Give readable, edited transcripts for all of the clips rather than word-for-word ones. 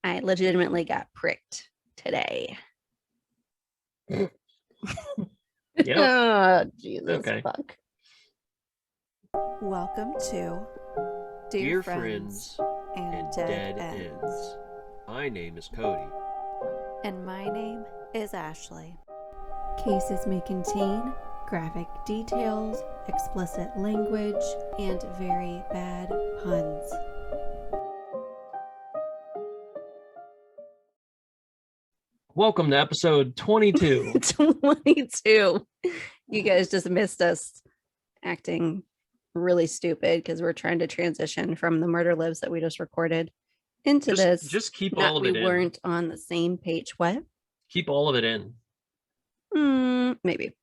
I legitimately got pricked today. Yep. Oh, Jesus, Okay. fuck. Welcome to Dear Friends and Dead Ends. My name is Cody. And my name is Ashley. Cases may contain graphic details, explicit language, and very bad puns. Welcome to episode 22. 22. You guys just missed us acting really stupid because we're trying to transition from the murder lives that we just recorded into this. Just keep all of it in. We weren't on the same page. What? Keep all of it in. Maybe.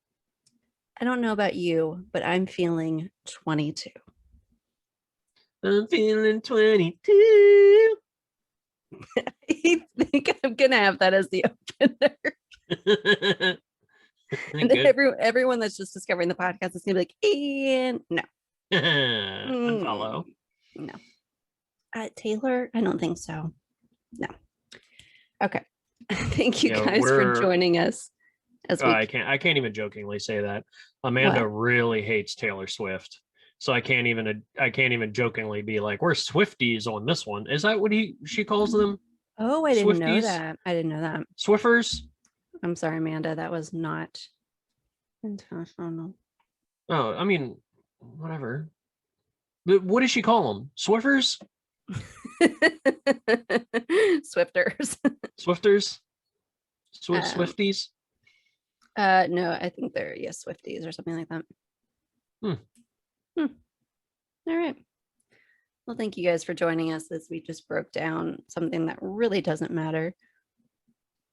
I don't know about you, but I'm feeling 22. I'm feeling 22. I think I'm gonna have that as the opener. And then everyone that's just discovering the podcast is gonna be like, and no. Unfollow. No. Taylor, I don't think so. No. Okay. Thank you guys for joining us. I can't even jokingly say that. Amanda really hates Taylor Swift. So I can't even jokingly be like, we're Swifties on this one. Is that what she calls them? Oh, I didn't know that. I didn't know that. Swiffers? I'm sorry, Amanda. That was not intentional. Oh, I mean, whatever. But what does she call them? Swiffers? Swifters. Swifters? Swifties? No, I think they're Swifties or something like that. All right. Well, thank you guys for joining us as we just broke down something that really doesn't matter.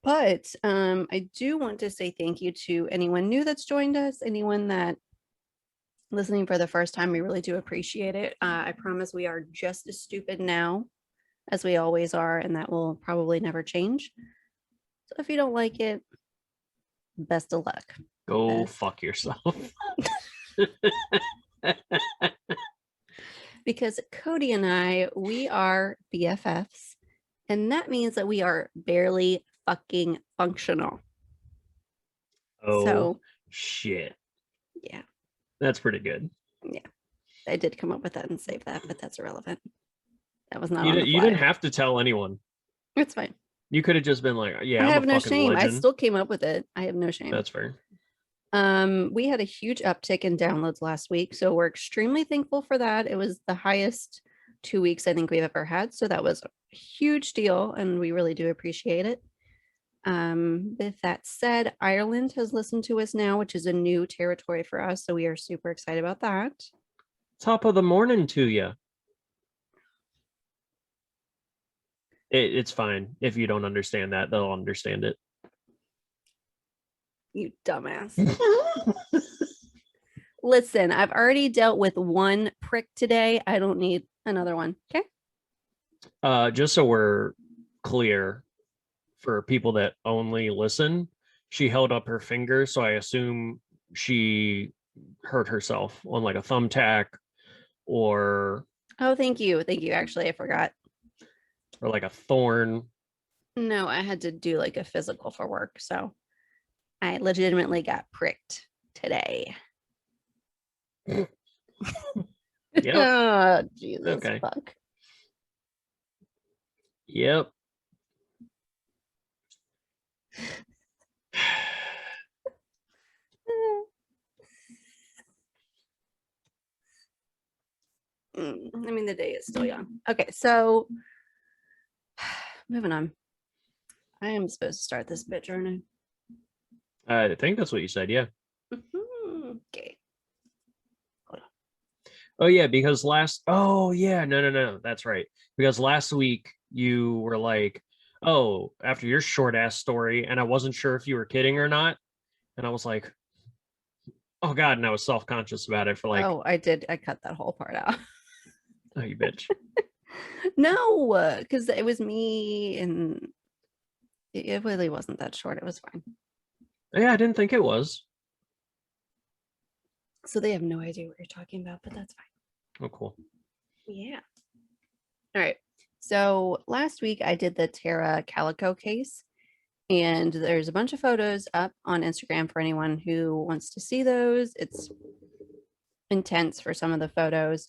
But I do want to say thank you to anyone new that's joined us, anyone that listening for the first time. We really do appreciate it. I promise we are just as stupid now as we always are, and that will probably never change. So if you don't like it, best of luck. Go fuck yourself. Because Cody and I, we are BFFs, and that means that we are barely fucking functional. Oh, so, shit. Yeah. That's pretty good. Yeah. I did come up with that and save that, but that's irrelevant. That was not you didn't have to tell anyone. It's fine. You could have just been like, yeah, I have no shame. Legend. I still came up with it. I have no shame. That's fair. We had a huge uptick in downloads last week, so we're extremely thankful for that. It was the highest 2 weeks I think we've ever had, so that was a huge deal, and we really do appreciate it. With that said, Ireland has listened to us now, which is a new territory for us, so we are super excited about that. Top of the morning to you. It's fine. If you don't understand that, they'll understand it. You dumbass. Listen, I've already dealt with one prick today. I don't need another one. Okay. Just so we're clear for people that only listen, she held up her finger, so I assume she hurt herself on like a thumbtack or. Oh, thank you. Actually, I forgot. Or like a thorn. No, I had to do like a physical for work, so I legitimately got pricked today. Yep. Oh, Jesus, okay. Fuck. Yep. I mean, the day is still young. Okay, so moving on. I am supposed to start this bitch, aren't I? I think that's what you said, yeah. Okay. Hold on. Oh, yeah, because no, that's right. Because last week you were like, oh, after your short ass story, and I wasn't sure if you were kidding or not. And I was like, oh, God, and I was self-conscious about it for like. Oh, I did. I cut that whole part out. Oh, you bitch. No, because it was me, and it really wasn't that short. It was fine. Yeah, I didn't think it was. So they have no idea what you're talking about, but that's fine. Oh, cool. Yeah. All right. So last week I did the Tara Calico case, and there's a bunch of photos up on Instagram for anyone who wants to see those. It's intense for some of the photos.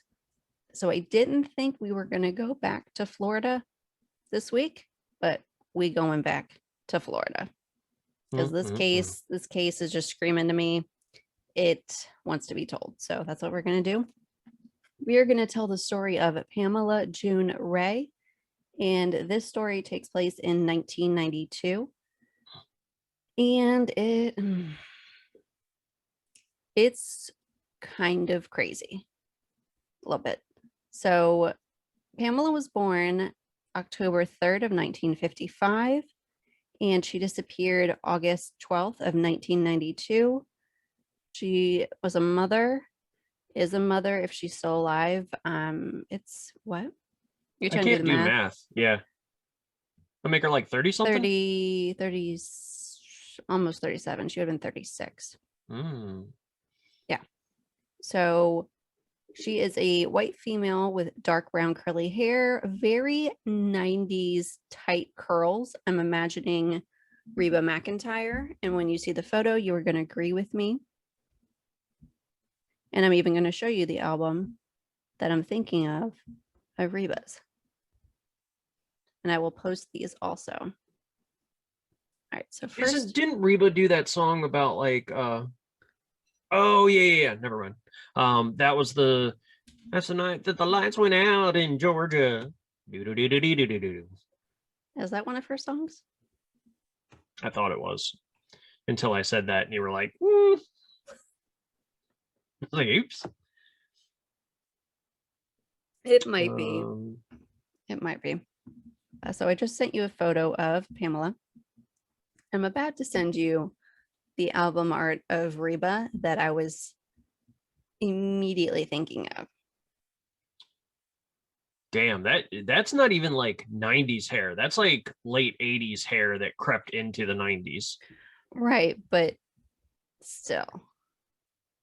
So I didn't think we were going to go back to Florida this week, but we going back to Florida because this case is just screaming to me. It wants to be told. So that's what we're going to do. We are going to tell the story of Pamela June Ray. And this story takes place in 1992. And it's kind of crazy. A little bit. So Pamela was born October 3rd of 1955, and she disappeared August 12th of 1992. She was a mother, is a mother if she's still alive. It's what? You're trying to do the math. Yeah. I'll make her like 30 something? 30, almost 37. She would have been 36. Yeah. So she is a white female with dark brown curly hair, very 90s tight curls. I'm imagining Reba McEntire. And when you see the photo, you are going to agree with me. And I'm even going to show you the album that I'm thinking of Reba's. And I will post these also. All right, so first, didn't Reba do that song about like oh yeah, never mind. That's the night that the lights went out in Georgia. Is that one of her songs? I thought it was until I said that and you were like, I was like, oops. It might be. It might be. So I just sent you a photo of Pamela. I'm about to send you the album art of Reba that I was immediately thinking of. Damn, that's not even like 90s hair. That's like late 80s hair that crept into the 90s. Right, but still.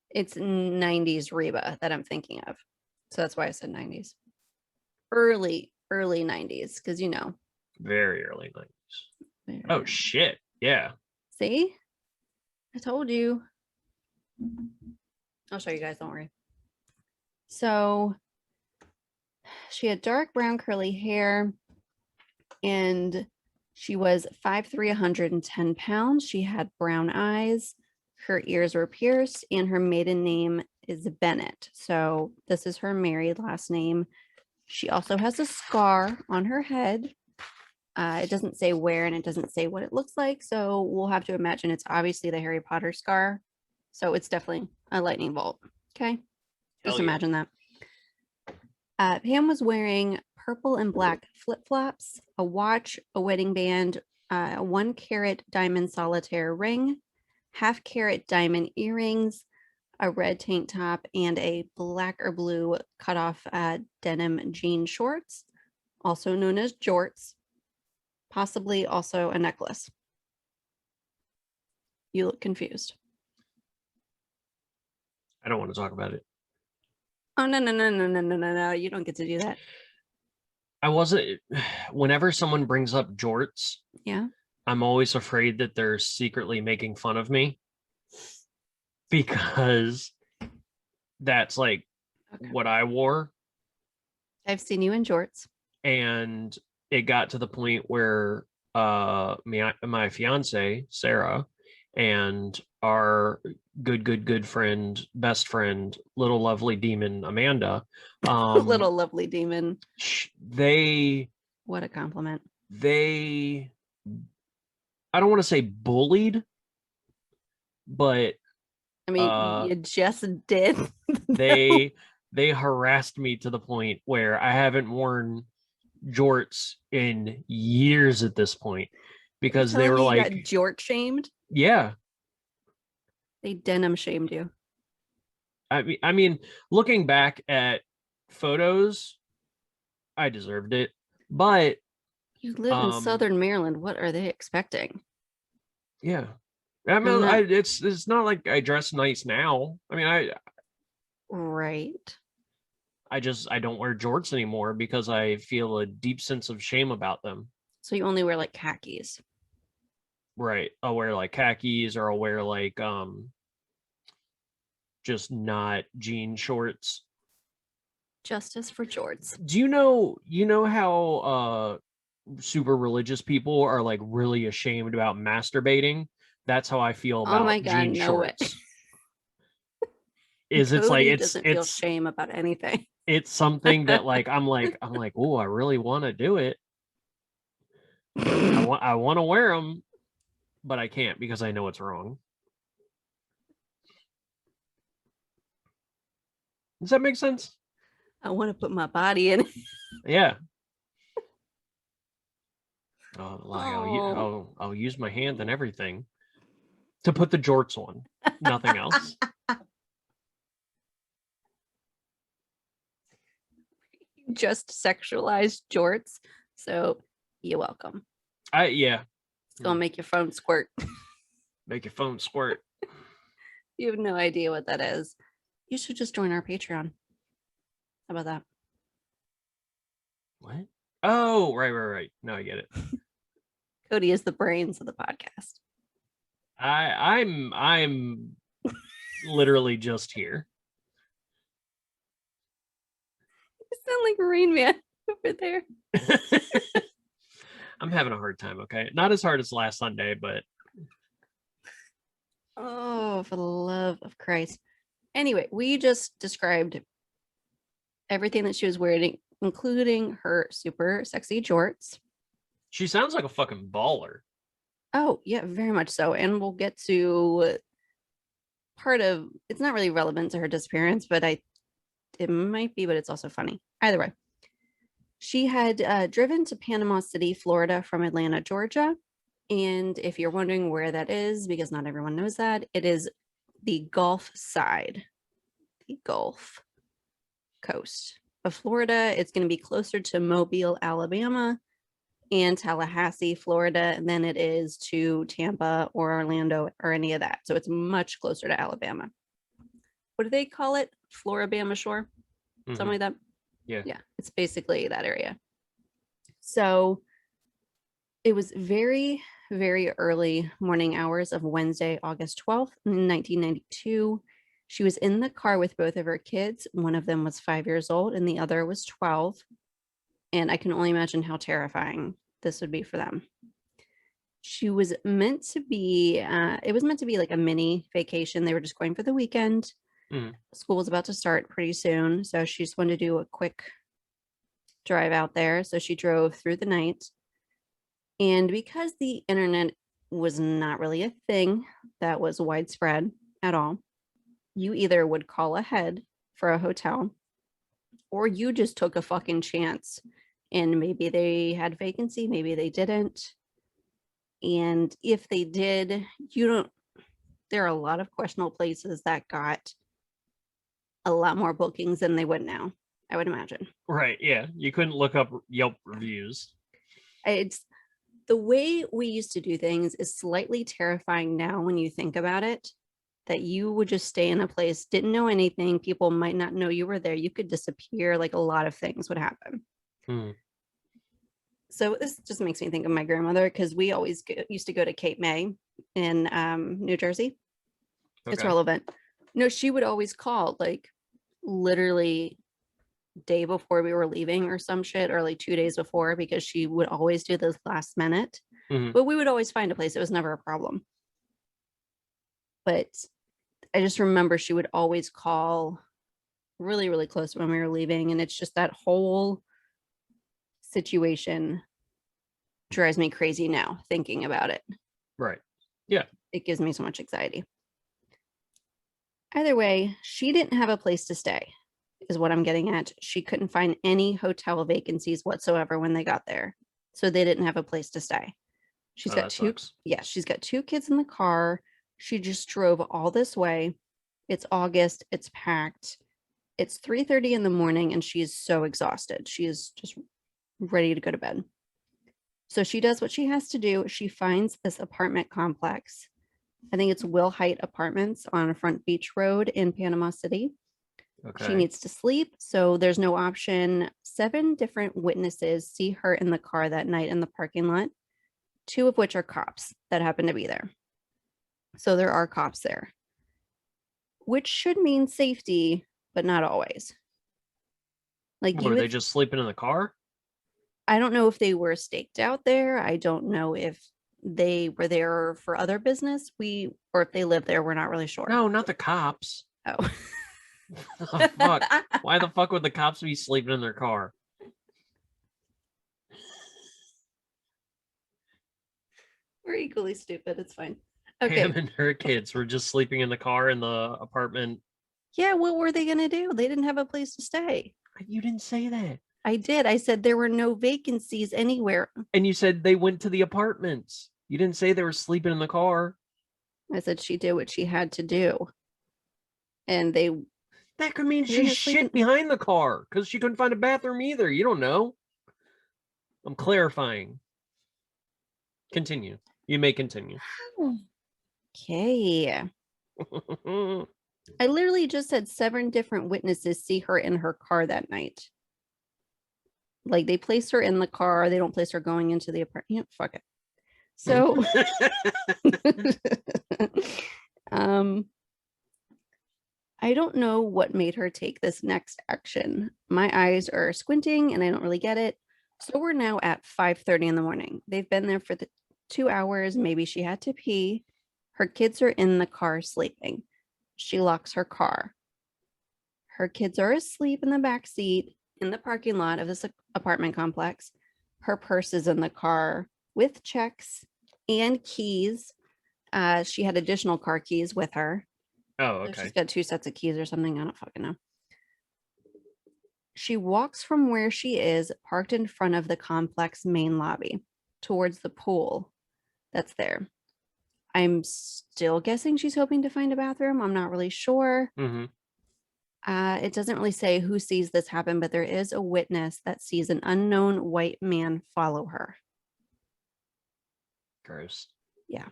It's 90s Reba that I'm thinking of. So that's why I said 90s. Early 90s, because you know. Very early 90s. Oh shit. Yeah. See? I told you. I'll show you guys, don't worry. So she had dark brown curly hair, and she was 5'3", 110 pounds. She had brown eyes. Her ears were pierced, and her maiden name is Bennett. So this is her married last name. She also has a scar on her head. It doesn't say where, and it doesn't say what it looks like. So we'll have to imagine it's obviously the Harry Potter scar. So it's definitely a lightning bolt. Okay. Just imagine that. Pam was wearing purple and black flip-flops, a watch, a wedding band, a 1 carat diamond solitaire ring, 1/2 carat diamond earrings, a red tank top, and a black or blue cutoff denim jean shorts, also known as jorts, possibly also a necklace. You look confused. I don't want to talk about it. Oh, no. You don't get to do that. I wasn't. Whenever someone brings up jorts, yeah, I'm always afraid that they're secretly making fun of me because that's like what I wore. I've seen you in jorts. And it got to the point where my fiance, Sarah, and our good friend, best friend, little lovely demon, Amanda. Little lovely demon. What a compliment. I don't want to say bullied, but I mean, you just did. they harassed me to the point where I haven't worn jorts in years at this point because they were like, you got Jort-Shamed? Yeah. They denim shamed you. I mean, looking back at photos, I deserved it, but you live in Southern Maryland. What are they expecting? Yeah. I mean, it's not like I dress nice now. I mean, right. I don't wear jorts anymore because I feel a deep sense of shame about them. So you only wear like khakis. Right. I'll wear like khakis, or I'll wear like just not jean shorts. Justice for jorts. Do you know how super religious people are like really ashamed about masturbating? That's how I feel Oh my about God, jean no way. shorts. It's like Cody doesn't feel shame about anything. it's something that like I'm like, oh, I really want to do it. I want to wear them, but I can't because I know it's wrong. Does that make sense? I want to put my body in it. Yeah. Like Oh. I'll use my hand and everything to put the jorts on. Nothing else. Just sexualized jorts. So you're welcome. Yeah. It's gonna make your phone squirt. Make your phone squirt. You have no idea what that is. You should just join our Patreon. How about that? What? Oh, right. No, I get it. Cody is the brains of the podcast. I'm literally just here. You sound like Rain Man over there. I'm having a hard time, okay? Not as hard as last Sunday, but oh, for the love of Christ. Anyway, we just described everything that she was wearing, including her super sexy jorts. she sounds like a fucking baller. Oh, yeah, very much so. And we'll get to part of it's not really relevant to her disappearance, but it might be, but it's also funny. Either way, she had driven to Panama City, Florida from Atlanta, Georgia. And if you're wondering where that is, because not everyone knows that, it is the Gulf side, the Gulf coast of Florida. It's going to be closer to Mobile, Alabama, and Tallahassee, Florida, than it is to Tampa or Orlando or any of that. So it's much closer to Alabama. What do they call it? Floribama Shore? Something like that? Yeah. Yeah, it's basically that area. So it was very, very early morning hours of Wednesday, August 12th, 1992. She was in the car with both of her kids. One of them was 5 years old and the other was 12. And I can only imagine how terrifying this would be for them. She was meant to be, it was meant to be like a mini vacation. They were just going for the weekend. School was about to start pretty soon. So she just wanted to do a quick drive out there. So she drove through the night. And because the internet was not really a thing that was widespread at all, you either would call ahead for a hotel or you just took a fucking chance. And maybe they had vacancy, maybe they didn't. And if they did, there are a lot of questionable places that got a lot more bookings than they would now, I would imagine. Right, yeah. You couldn't look up Yelp reviews. It's the way we used to do things is slightly terrifying now when you think about it, that you would just stay in a place, didn't know anything, people might not know you were there, you could disappear, like a lot of things would happen. So this just makes me think of my grandmother, because we always used to go to Cape May in New Jersey. Okay. It's relevant. No, she would always call like literally day before we were leaving or some shit, or like 2 days before, because she would always do this last minute. But we would always find a place. It was never a problem. But I just remember she would always call really, really close when we were leaving. And it's just that whole situation drives me crazy now thinking about it. Right. Yeah. It gives me so much anxiety. Either way, she didn't have a place to stay, is what I'm getting at. She couldn't find any hotel vacancies whatsoever when they got there. So they didn't have a place to stay. She's got she's got 2 kids in the car. She just drove all this way. It's August, it's packed. It's 3:30 in the morning and she is so exhausted. She is just ready to go to bed. So she does what she has to do. She finds this apartment complex. I think it's Will Height Apartments on Front Beach Road in Panama City. She Okay. needs to sleep, so there's no option. 7 different witnesses see her in the car that night in the parking lot, 2 of which are cops that happen to be there. So there are cops there, which should mean safety, but not always. Like What, you were they would, just sleeping in the car? I don't know if they were staked out there. I don't know if they were there for other business. Or if they live there, we're not really sure. No, not the cops. Oh. Oh, fuck. Why the fuck would the cops be sleeping in their car? We're equally stupid. It's fine. Pam Okay. and her kids were just sleeping in the car in the apartment. Yeah, what were they going to do? They didn't have a place to stay. You didn't say that. I did. I said there were no vacancies anywhere. And you said they went to the apartments. You didn't say they were sleeping in the car. I said she did what she had to do. And they That could mean You're she gonna sleep shit behind the car because she couldn't find a bathroom either. You don't know. I'm clarifying. Continue. You may continue. Okay. I literally just said 7 different witnesses see her in her car that night. Like they place her in the car. They don't place her going into the apartment. You know, fuck it. So I don't know what made her take this next action. My eyes are squinting and I don't really get it. So we're now at 5:30 in the morning. They've been there for the 2 hours. Maybe she had to pee. Her kids are in the car sleeping. She locks her car. Her kids are asleep in the back seat in the parking lot of this apartment complex. Her purse is in the car with checks and keys. She had additional car keys with her. Oh, So okay. she's got 2 sets of keys or something. I don't fucking know. She walks from where she is, parked in front of the complex main lobby, towards the pool that's there. I'm still guessing she's hoping to find a bathroom. I'm not really sure. Mm-hmm. It doesn't really say who sees this happen, but there is a witness that sees an unknown white man follow her. Gross. Yeah.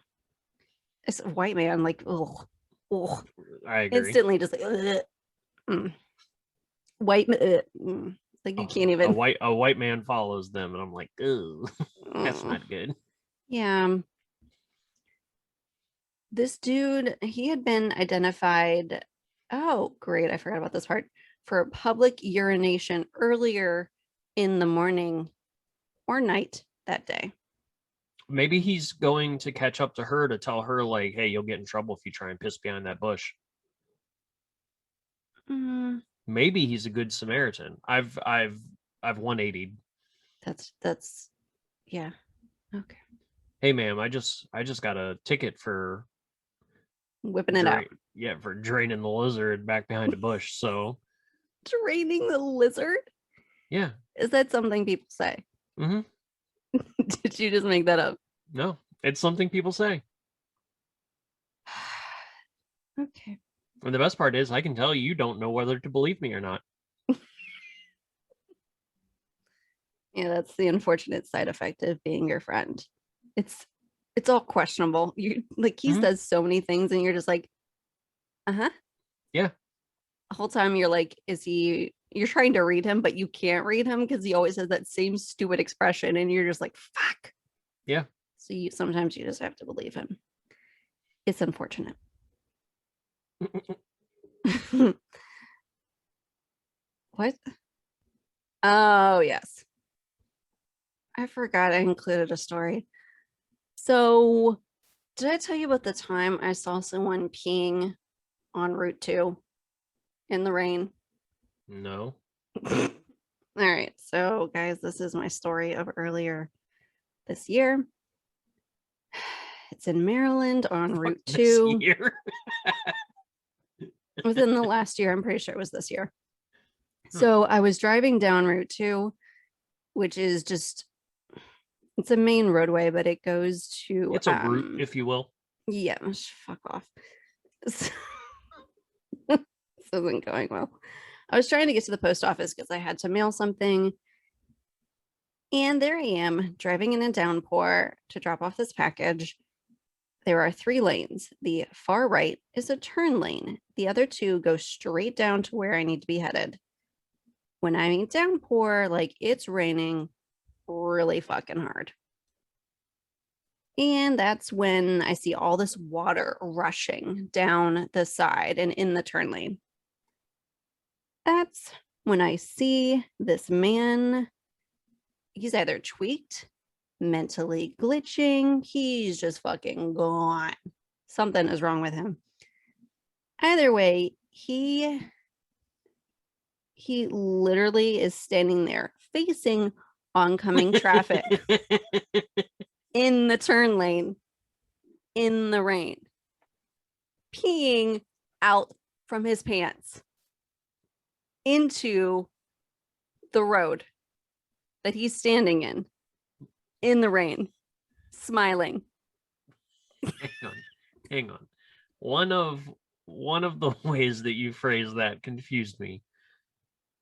It's a white man, like, ugh. I agree. Instantly just like, white, like you can't even. A white man follows them, and I'm like, ooh, that's not good. Yeah. This dude, he had been identified. Oh, great. I forgot about this part. For public urination earlier in the morning or night that day. Maybe he's going to catch up to her to tell her, like, hey, you'll get in trouble if you try and piss behind that bush. Maybe he's a good Samaritan. I've 180'd. That's yeah. Okay. Hey, ma'am, I just got a ticket for Whipping it out. Yeah, for draining the lizard back behind a bush. So Draining the lizard? yeah. Is that something people say? Mm-hmm. Did you just make that up? No, it's something people say. Okay. And the best part is I can tell you don't know whether to believe me or not. Yeah, that's the unfortunate side effect of being your friend. It's all questionable. You like he says so many things and you're just like, uh-huh. Yeah. The whole time you're like, you're trying to read him, but you can't read him because he always has that same stupid expression and you're just like, fuck. Yeah. So sometimes you just have to believe him. It's unfortunate. What? Oh, yes. I forgot I included a story. So, did I tell you about the time I saw someone peeing on Route 2 in the rain? No. All right. So, guys, this is my story of earlier this year. It's in Maryland on Route 2. Within the last year, I'm pretty sure it was this year. So I was driving down Route 2, which is just, it's a main roadway, but it goes to... It's a route, if you will. Yeah, fuck off. This isn't going well. I was trying to get to the post office because I had to mail something. And there I am, driving in a downpour to drop off this package. there are 3 lanes. The far right is a turn lane. The other 2 go straight down to where I need to be headed. When I mean downpour, like it's raining really fucking hard. And that's when I see all this water rushing down the side and in the turn lane. That's when I see this man. He's either tweaked, mentally glitching, he's just fucking gone. Something is wrong with him. Either way, he literally is standing there facing oncoming traffic in the turn lane in the rain, peeing out from his pants into the road that he's standing in the rain, smiling. Hang on. One of the ways that you phrased that confused me.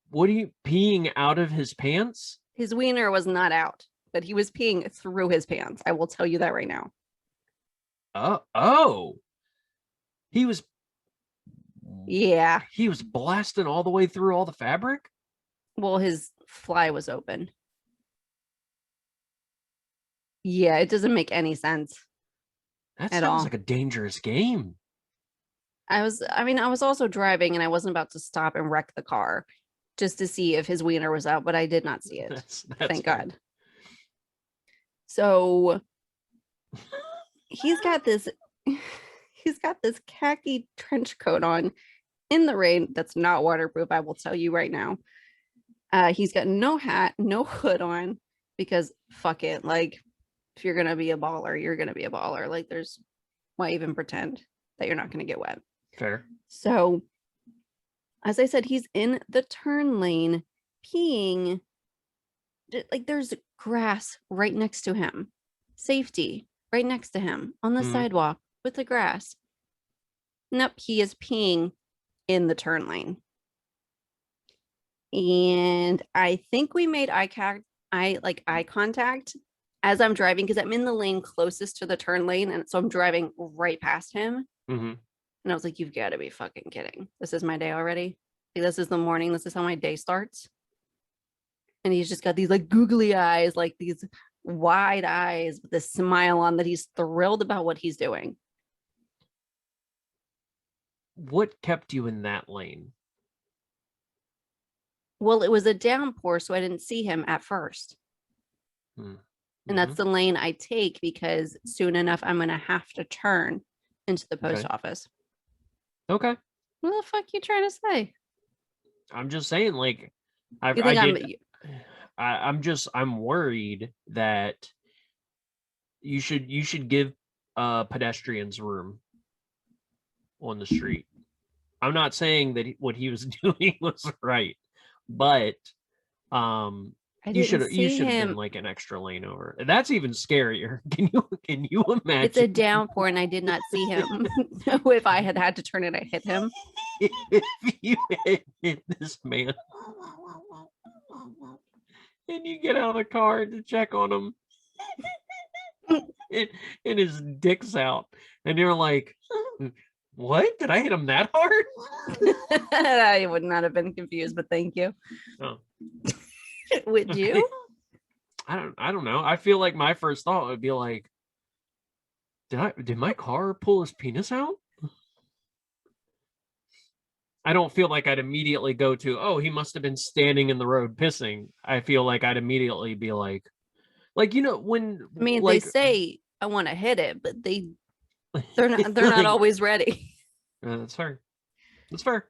What are you peeing out of his pants? His wiener was not out, but he was peeing through his pants. I will tell you that right now. Oh. He was Yeah. He was blasting all the way through all the fabric? Well, his fly was open. Yeah, it doesn't make any sense. That at sounds all. like a dangerous game. I was also driving and I wasn't about to stop and wreck the car just to see if his wiener was out, but I did not see it. That's Thank fair. God. So he's got this khaki trench coat on in the rain that's not waterproof, I will tell you right now. He's got no hat, no hood on, because fuck it. Like, if you're gonna be a baller, you're gonna be a baller. Like, why even pretend that you're not gonna get wet? Fair. So, as I said, he's in the turn lane peeing. Like, there's grass right next to him. Safety right next to him on the sidewalk with the grass. Nope, he is peeing in the turn lane. And I think we made eye contact as I'm driving, because I'm in the lane closest to the turn lane, and so I'm driving right past him. Mm-hmm. And I was like, you've got to be fucking kidding. This is my day already. Like, this is the morning. This is how my day starts. And he's just got these like googly eyes, like these wide eyes with a smile on, that he's thrilled about what he's doing. What kept you in that lane? Well, it was a downpour, so I didn't see him at first. Mm-hmm. And that's the lane I take, because soon enough I'm going to have to turn into the post office. Okay. What the fuck you trying to say? I'm just saying, like, I'm worried that you should give pedestrians room on the street. I'm not saying that what he was doing was right, but you should have been like an extra lane over. That's even scarier. Can you imagine? It's a downpour and I did not see him. If I had to turn it, I hit him. If you hit this man and you get out of the car to check on him and his dick's out, and you're like, what? Did I hit him that hard? I would not have been confused, but thank you. Oh. Would you? I don't know. I feel like my first thought would be like, did my car pull his penis out? I don't feel like I'd immediately go to, oh, he must have been standing in the road pissing. I feel like I'd immediately be like, you know, when they say I want to hit it, but they're not always ready. That's fair. That's fair.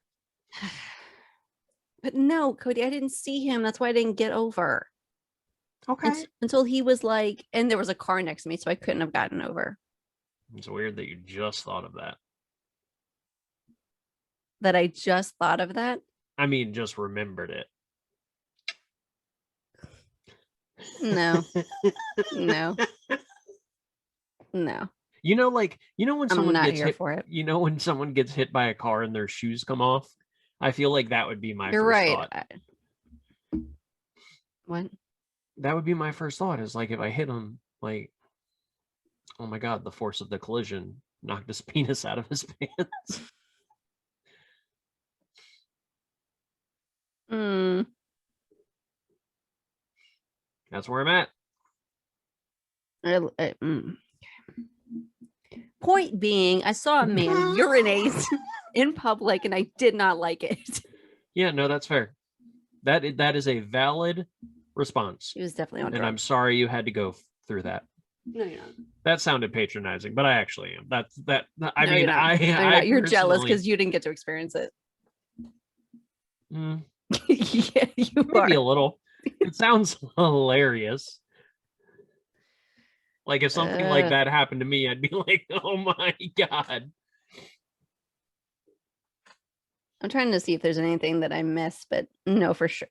But no, Cody, I didn't see him. That's why I didn't get over. Okay. Until he was like, and there was a car next to me, so I couldn't have gotten over. It's weird that you just thought of that. That I just thought of that? I mean, just remembered it. No. No. You know, when someone gets hit for it. You know, when someone gets hit by a car and their shoes come off, I feel like that would be my first thought. What? That would be my first thought, is like, if I hit him, like, Oh my god, the force of the collision knocked his penis out of his pants. Mm. That's where I'm at. Point being, I saw a man urinate in public and I did not like it. Yeah, no, that's fair. That is a valid response. He was definitely on And I'm drugs. sorry you had to go through that. No, you're not. That sounded patronizing, but I actually am. That I No, mean, you're not. I No, you're I not. You're jealous personally- because you didn't get to experience it. Mm, Yeah, you maybe are. a little. It sounds hilarious. Like if something like that happened to me, I'd be like, "Oh my god!" I'm trying to see if there's anything that I missed, but no, for sure.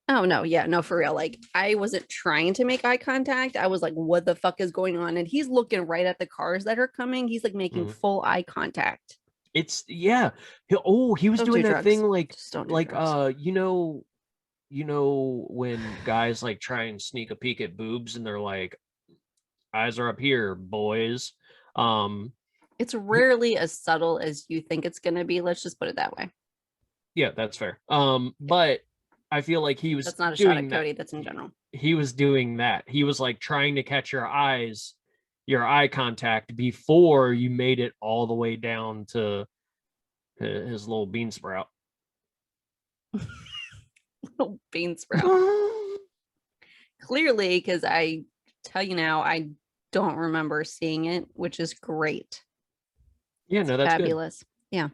Oh no, yeah, no, for real. Like I wasn't trying to make eye contact. I was like, what the fuck is going on? And he's looking right at the cars that are coming. He's like making full eye contact. It's yeah. He was Don't doing do that drugs. thing like Just don't do drugs. you know when guys like try and sneak a peek at boobs and they're like, eyes are up here, boys. It's rarely as subtle as you think it's gonna be. Let's just put it that way. Yeah, that's fair. But I feel like he was That's not a shot at doing that. Cody. That's in general. He was doing that. He was like trying to catch your eye contact before you made it all the way down to his little bean sprout. Little bean sprout. Clearly, because I tell you now, I don't remember seeing it, which is great. Yeah, no, that's fabulous. Good. Yeah.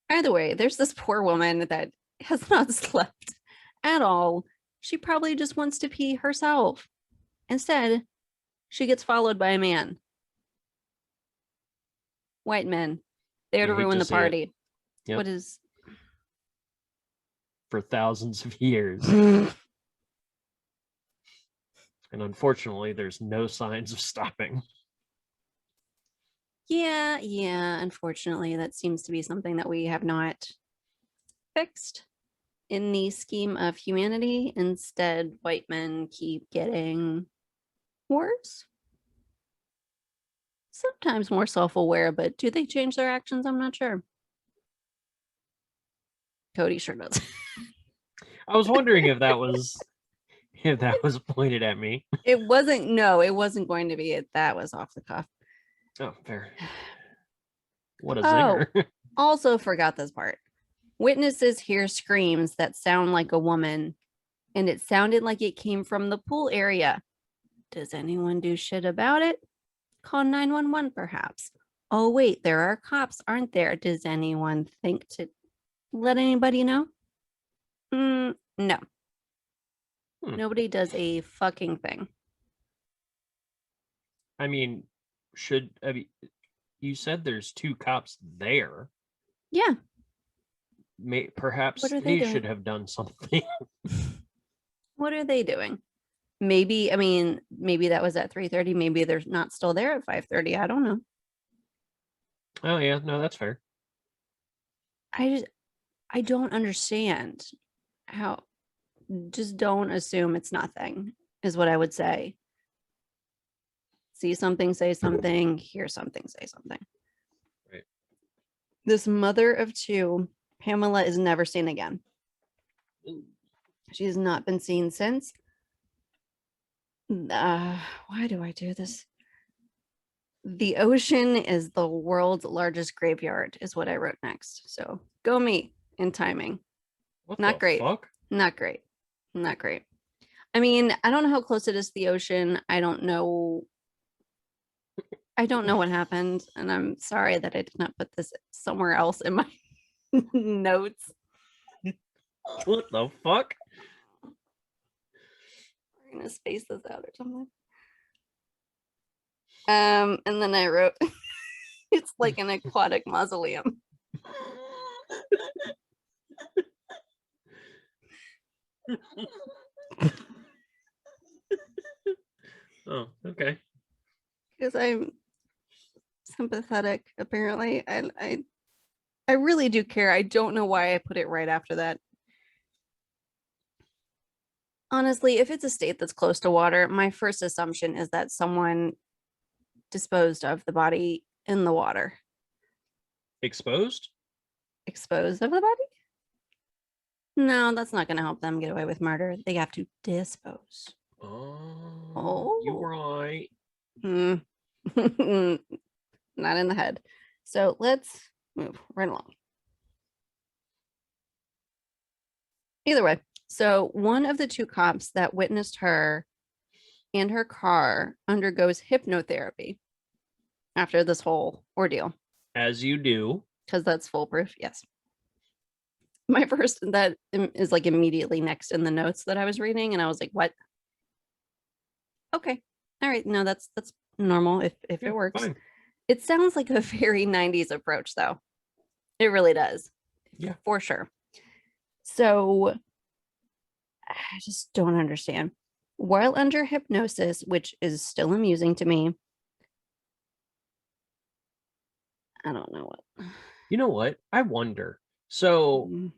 Either way, there's this poor woman that has not slept at all. She probably just wants to pee herself. Instead, she gets followed by a man. White men, there to ruin the party. Yep. What is for thousands of years. And unfortunately, there's no signs of stopping. Yeah, unfortunately, that seems to be something that we have not fixed in the scheme of humanity. Instead, white men keep getting worse. Sometimes more self-aware, but do they change their actions? I'm not sure. Cody sure does. I was wondering if that was pointed at me. It wasn't. No, it wasn't going to be it. That was off the cuff. Oh, fair. What a zinger. Also forgot this part. Witnesses hear screams that sound like a woman, and it sounded like it came from the pool area. Does anyone do shit about it? Call 911 perhaps. Oh wait, there are cops, aren't there? Does anyone think to let anybody know? No. Nobody does a fucking thing. I mean, you said there's 2 cops there. Yeah. Perhaps they should have done something. What are they doing? Maybe that was at 3:30. Maybe they're not still there at 5:30. I don't know. Oh yeah, no, that's fair. I don't understand how. Just don't assume it's nothing, is what I would say. See something, say something, hear something, say something. Right. This mother of 2, Pamela, is never seen again. She has not been seen since. Why do I do this? The ocean is the world's largest graveyard, is what I wrote next. So go me in timing. Not great. Not great. Not great. I mean, I don't know how close it is to the ocean. I don't know what happened, and I'm sorry that I did not put this somewhere else in my notes. What the fuck? We're gonna space this out or something. And then I wrote, it's like an aquatic mausoleum. Oh, okay. Because I'm sympathetic, apparently. I really do care. I don't know why I put it right after that. Honestly, if it's a state that's close to water, my first assumption is that someone disposed of the body in the water. Exposed? Exposed of the body? No, that's not going to help them get away with murder. They have to dispose. Oh, you right. Not in the head. So let's move right along. Either way, so one of the two cops that witnessed her and her car undergoes hypnotherapy after this whole ordeal. As you do. Because that's foolproof. Yes. My first, that is like immediately next in the notes that I was reading. And I was like, what? Okay. All right. No, that's normal if it works. Fine. It sounds like a very 90s approach, though. It really does. Yeah. For sure. So I just don't understand. While under hypnosis, which is still amusing to me, I don't know what. You know what? I wonder. So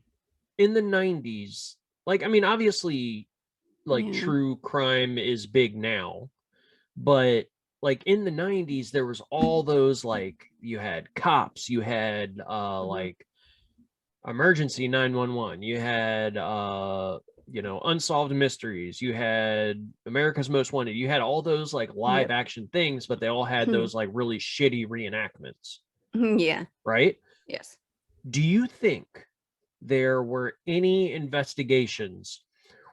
in the 90s, like, I mean, obviously, like true crime is big now, but like in the 90s, there was all those, like, you had cops, you had like emergency 911, you had unsolved mysteries, you had America's Most Wanted, you had all those like live action things, but they all had those like really shitty reenactments. Yeah. Right? Yes. Do you think there were any investigations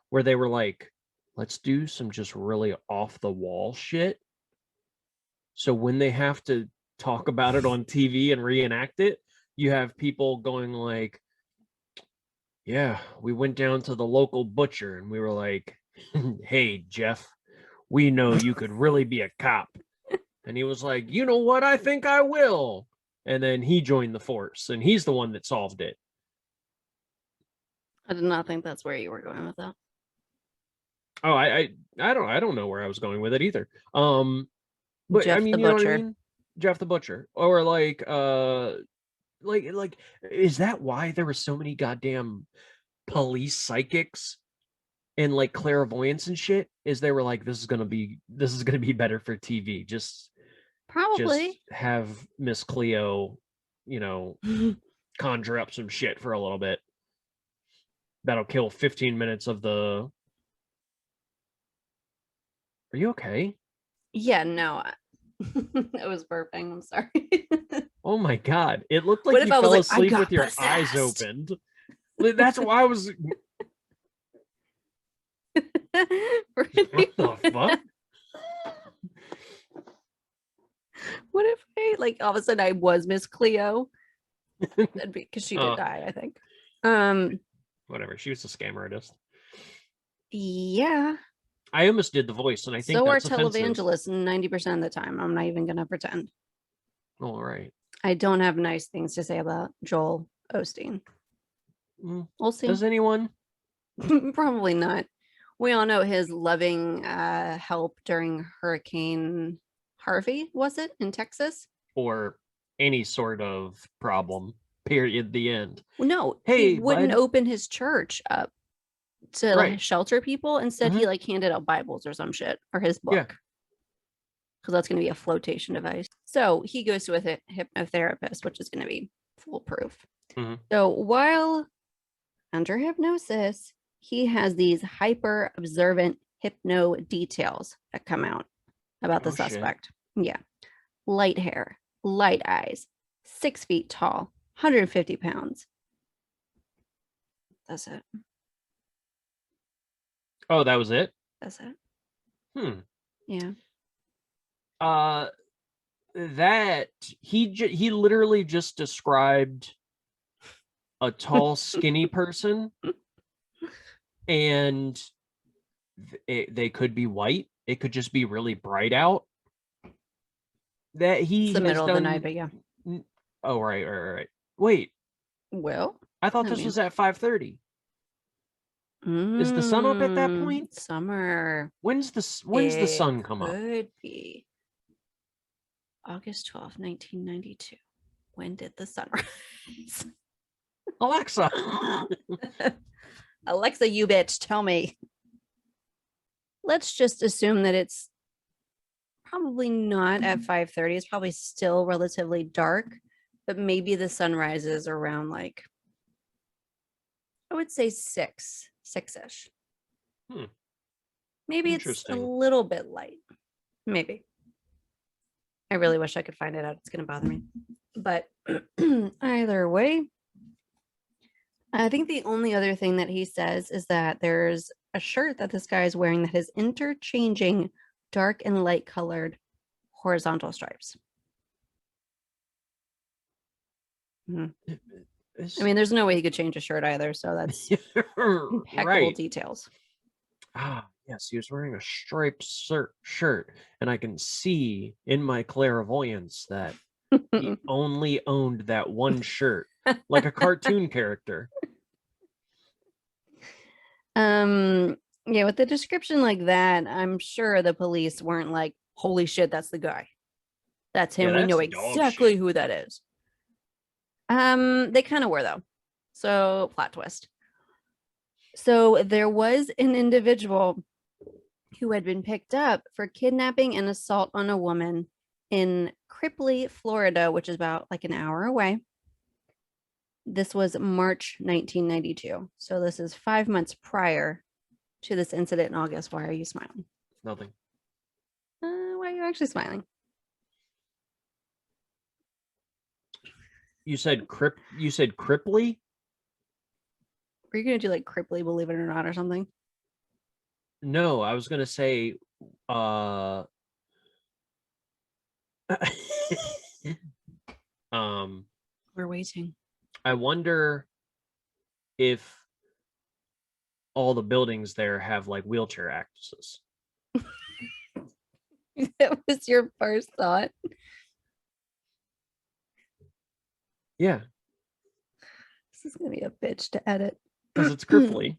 where they were like, let's do some just really off the wall shit, so when they have to talk about it on TV and reenact it, you have people going like, yeah, we went down to the local butcher and we were like, hey, Jeff, we know you could really be a cop. And he was like, you know what? I think I will. And then he joined the force and he's the one that solved it. I did not think that's where you were going with that. Oh, I don't know where I was going with it either. But Jeff I mean, the you know Butcher. what I mean? Jeff the Butcher. Or like is that why there were so many goddamn police psychics and like clairvoyance and shit? Is they were like, this is gonna be better for TV. Just have Miss Cleo, conjure up some shit for a little bit. That'll kill 15 minutes of the. Are you okay? Yeah, no. It was burping. I'm sorry. Oh my god. It looked like you fell asleep with your eyes opened. That's why I was. What the fuck? What if I, like, all of a sudden I was Miss Cleo? Because she did die, I think. Whatever. She was a scam artist. Yeah. I almost did the voice, and I think so that's are televangelists 90% of the time. I'm not even gonna pretend. All right. I don't have nice things to say about Joel Osteen. We'll see. Does anyone? Probably not. We all know his loving help during Hurricane Harvey, was it, in Texas? Or any sort of problem, period, the end. Well, no, he wouldn't open his church up to like shelter people. Instead, he like handed out Bibles or some shit, or his book. Because that's going to be a flotation device. So he goes to a hypnotherapist, which is going to be foolproof. So while under hypnosis, he has these hyper observant hypno details that come out about the suspect. Shit. Yeah. Light hair, light eyes, 6 feet tall, 150 pounds. That's it. Oh, that was it? That's it. Yeah. That he literally just described a tall, skinny person, and they could be white. It could just be really bright out. That it's the middle of the night, but yeah. Oh, right. Wait. Well, I thought this was at 5:30. Is the sun up at that point? Summer. When's the sun come up? Could be August 12th, 1992. When did the sun rise? Alexa. Alexa, you bitch, tell me. let's just assume that it's probably not at 5:30. It's probably still relatively dark, but maybe the sun rises around like, I would say 6-ish. Maybe it's a Interesting. little bit light. Maybe. I really wish I could find it out. It's going to bother me. But either way, I think the only other thing that he says is that there's a shirt that this guy is wearing that has interchanging dark and light colored horizontal stripes. Mhm. I mean, there's no way he could change a shirt either. So that's impeccable right. details. Ah, yes, he was wearing a striped shirt, and I can see in my clairvoyance that he only owned that one shirt, like a cartoon character. Yeah, with the description like that, I'm sure the police weren't like, holy shit, that's the guy. That's him. Yeah, We know that's dog exactly shit. who that is. They kind of were though. So plot twist. So there was an individual who had been picked up for kidnapping and assault on a woman in Cripley, Florida, which is about like an hour away. This was March 1992. So this is 5 months prior to this incident in August. Why are you smiling? Nothing. Why are you actually smiling? You said Cripley? Were you gonna do like Cripley, believe it or not, or something? No, I was gonna say We're waiting. I wonder if all the buildings there have like wheelchair access. That was your first thought. Yeah, This is gonna be a bitch to edit. because it's Cripley.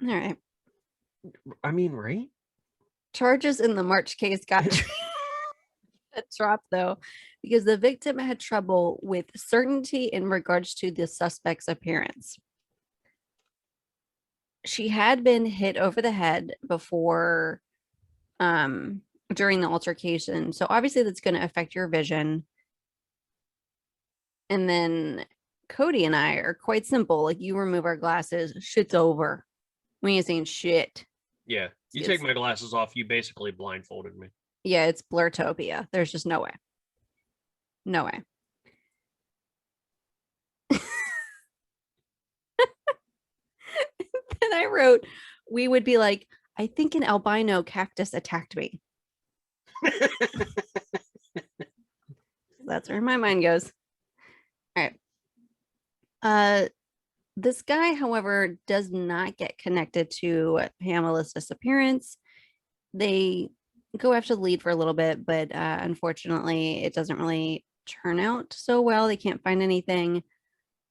All right. I mean, right? Charges in the March case got dropped though, because the victim had trouble with certainty in regards to the suspect's appearance. She had been hit over the head before during the altercation. So obviously that's going to affect your vision. And then Cody and I are quite simple. Like, you remove our glasses, shit's over. We ain't seeing shit. Yeah. You It's- take my glasses off, you basically blindfolded me. Yeah, it's blurtopia. There's just no way. No way. And I wrote, we would be like, I think an albino cactus attacked me. That's where my mind goes. All right. This guy, however, does not get connected to Pamela's disappearance. They go after the lead for a little bit, but unfortunately, it doesn't really turn out so well. They can't find anything.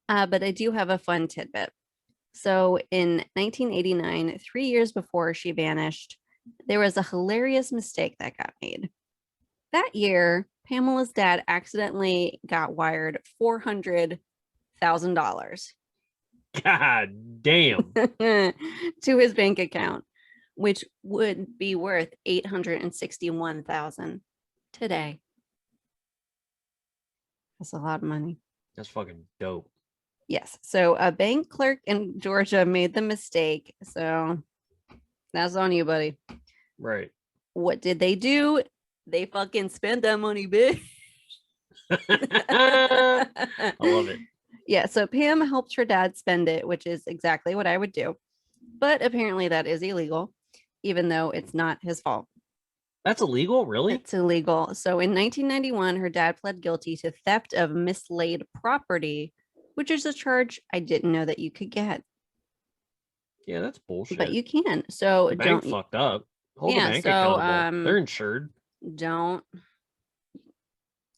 But I do have a fun tidbit. So in 1989, 3 years before she vanished, there was a hilarious mistake that got made. That year, Pamela's dad accidentally got wired $400,000 God damn. to his bank account, which would be worth $861,000 today. That's a lot of money. That's fucking dope. Yes. So a bank clerk in Georgia made the mistake. So that's on you, buddy. Right. What did they do? They fucking spent that money, bitch. I love it. Yeah. So Pam helped her dad spend it, which is exactly what I would do. But apparently that is illegal, even though it's not his fault. That's illegal, really? It's illegal. So in 1991, her dad pled guilty to theft of mislaid property, which is a charge I didn't know that you could get. Yeah, that's bullshit. But you can. So the bank don't fucked up. Hold Yeah, the bank so, accountable. They're insured.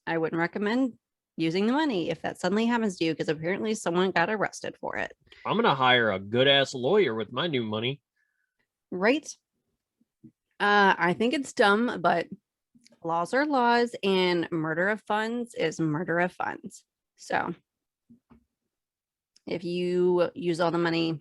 I wouldn't recommend using the money if that suddenly happens to you, because apparently someone got arrested for it. I'm gonna hire a good ass lawyer with my new money. Right? I think it's dumb, but laws are laws, and murder of funds is murder of funds. So If you use all the money,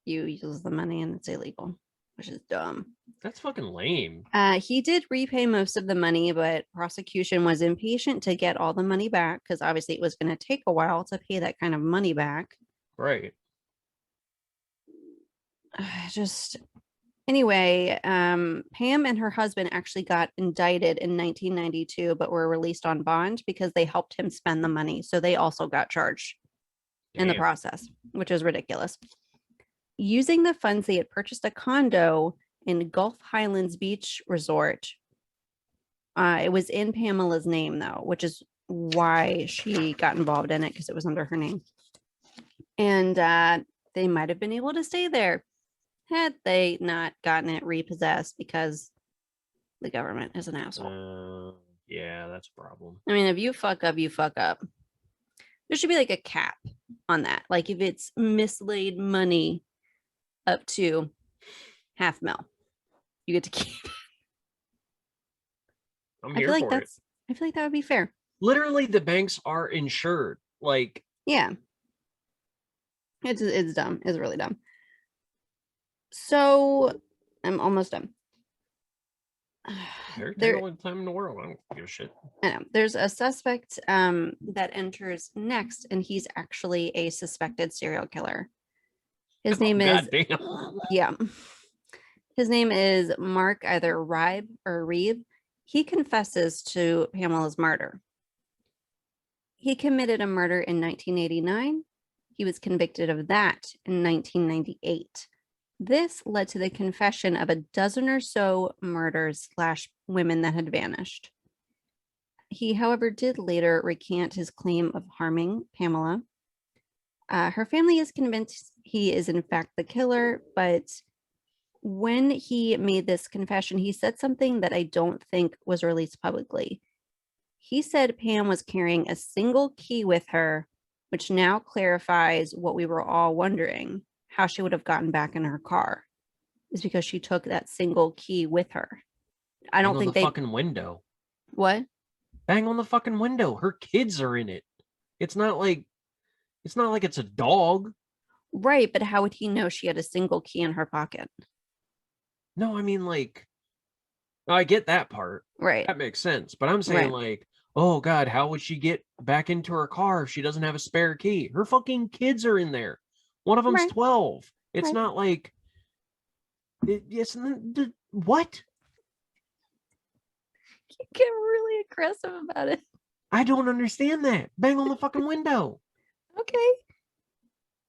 you use the money and it's illegal, which is dumb. That's fucking lame. He did repay most of the money, but prosecution was impatient to get all the money back because obviously it was going to take a while to pay that kind of money back. Right. Just anyway, Pam and her husband actually got indicted in 1992, but were released on bond because they helped him spend the money. So they also got charged in the Damn. process, which is ridiculous. Using the funds, they had purchased a condo in Gulf Highlands Beach Resort. It was in Pamela's name, though, which is why she got involved in it, because it was under her name. And they might have been able to stay there had they not gotten it repossessed, because the government is an asshole. Yeah, that's a problem. I mean, if you fuck up, you fuck up. There should be like a cap on that. Like if it's mislaid money up to $500,000, you get to keep. I'm I here feel like for it. I feel like that would be fair. Literally, the banks are insured. Like, Yeah. It's dumb. It's really dumb. So I'm almost done. take all the time in the world. I don't give a shit. I know. There's a suspect that enters next, and he's actually a suspected serial killer. His name is Goddamn. yeah. His name is Mark, either Ribe or Reeve. He confesses to Pamela's murder. He committed a murder in 1989. He was convicted of that in 1998. This led to the confession of a dozen or so murders / women that had vanished. He, however, did later recant his claim of harming Pamela. Her family is convinced he is in fact the killer, but when he made this confession, he said something that I don't think was released publicly. He said Pam was carrying a single key with her, which now clarifies what we were all wondering, how she would have gotten back in her car, is because she took that single key with her. I don't think the fucking window. What? Bang on the fucking window. Her kids are in it. It's not like it's a dog. Right, but how would he know she had a single key in her pocket? No, I mean, like, I get that part. Right. That makes sense. But I'm saying, like, oh God, how would she get back into her car if she doesn't have a spare key? Her fucking kids are in there. One of them's 12. It's not like what? You get really aggressive about it. I don't understand that. Bang on the fucking window. Okay.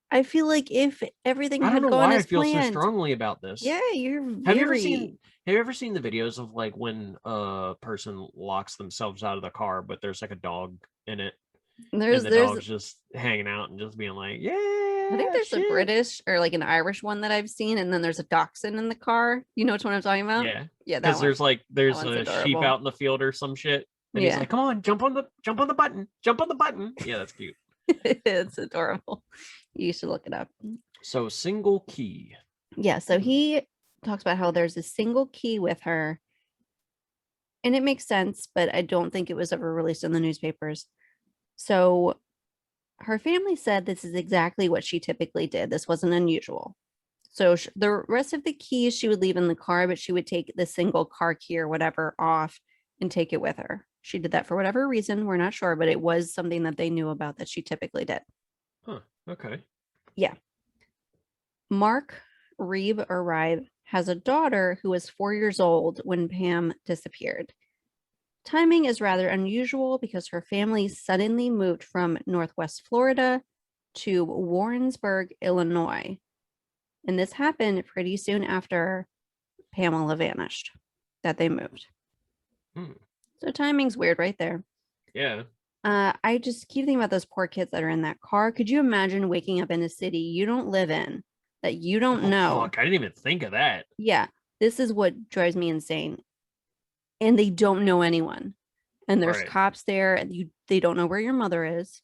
I feel like if everything I had don't know gone why as I feel planned, so strongly about this. Yeah, you're Have you ever seen the videos of like when a person locks themselves out of the car, but there's like a dog in it? And the dog's just hanging out and just being like, yeah. I think there's a British or like an Irish one that I've seen, and then there's a dachshund in the car. You know which one I'm talking about? Yeah. Yeah, because there's a sheep adorable. out in the field or some shit. And he's like, come on, jump on the button. Jump on the button. Yeah, that's cute. It's adorable. You should look it up. So single key. Yeah, so he talks about how there's a single key with her. And it makes sense, but I don't think it was ever released in the newspapers. So her family said this is exactly what she typically did. This wasn't unusual. So the rest of the keys she would leave in the car, but she would take the single car key or whatever off and take it with her. She did that for whatever reason. We're not sure, but it was something that they knew about that she typically did. Huh. Okay. Yeah. Mark Reeve or Rive has a daughter who was 4 years old when Pam disappeared. Timing is rather unusual because her family suddenly moved from Northwest Florida to Warrensburg, Illinois. And this happened pretty soon after Pamela vanished, that they moved. So timing's weird right there. Yeah. I just keep thinking about those poor kids that are in that car. Could you imagine waking up in a city you don't live in, that you don't know? Fuck, I didn't even think of that. Yeah, this is what drives me insane. And they don't know anyone. And there's cops there, and they don't know where your mother is.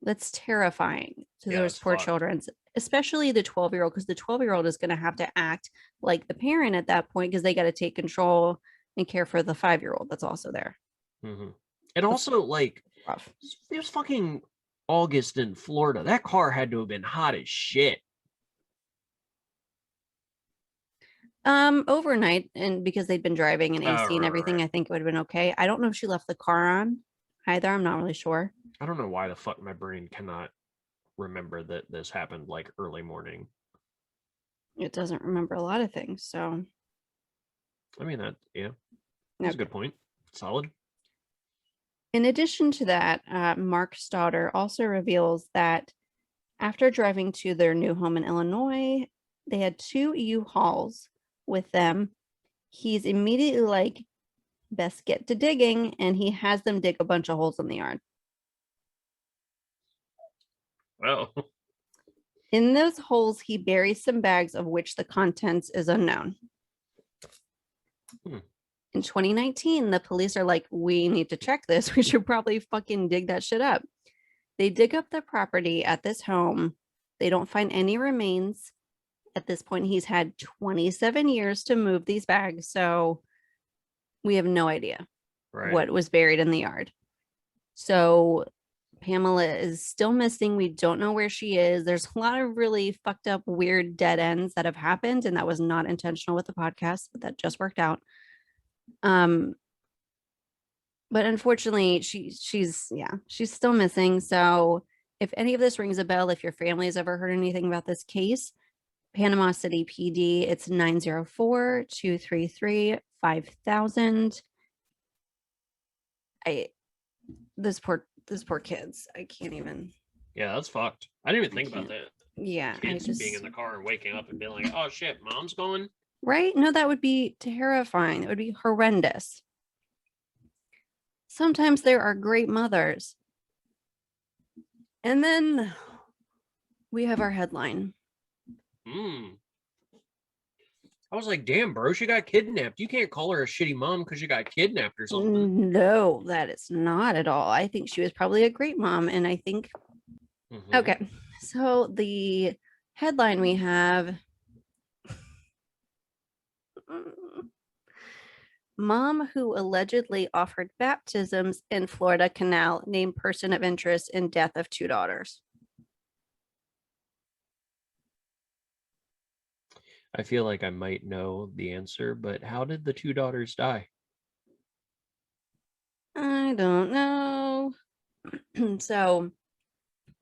That's terrifying to those poor children, especially the 12-year-old, because the 12-year-old is going to have to act like the parent at that point, because they got to take control and care for the 5-year-old that's also there. Mm-hmm. And also, like, rough. There's fucking August in Florida. That car had to have been hot as shit. Overnight, and because they'd been driving and AC and everything, Right. I think it would have been okay. I don't know if she left the car on either. I'm not really sure. I don't know why the fuck my brain cannot remember that this happened like early morning. It doesn't remember a lot of things, so I mean, that's a good point. Solid. In addition to that, Mark's daughter also reveals that after driving to their new home in Illinois, they had 2 U-Hauls with them. He's immediately like, best get to digging, and he has them dig a bunch of holes in the yard. Well, In those holes, he buries some bags of which the contents is unknown. In 2019, the police are like, we need to check this. We should probably fucking dig that shit up. They dig up the property at this home. They don't find any remains. At this point, he's had 27 years to move these bags. So we have no idea what was buried in the yard. So Pamela is still missing. We don't know where she is. There's a lot of really fucked up, weird dead ends that have happened. And that was not intentional with the podcast, but that just worked out. But unfortunately, she's still missing. So if any of this rings a bell, if your family has ever heard anything about this case, Panama City PD, it's 904-233-5000. This poor kids. I can't even. Yeah, that's fucked. I didn't even think about that. Yeah, Kids being in the car and waking up and being like, "Oh shit, mom's going." Right? No, that would be terrifying. It would be horrendous. Sometimes there are great mothers. And then we have our headline. I was like, damn, bro, she got kidnapped. You can't call her a shitty mom because she got kidnapped or something. No, that is not at all. I think she was probably a great mom. And I think, okay, so the headline we have, mom who allegedly offered baptisms in Florida canal named person of interest in death of 2 daughters. I feel like I might know the answer, but how did the 2 daughters die? I don't know. So,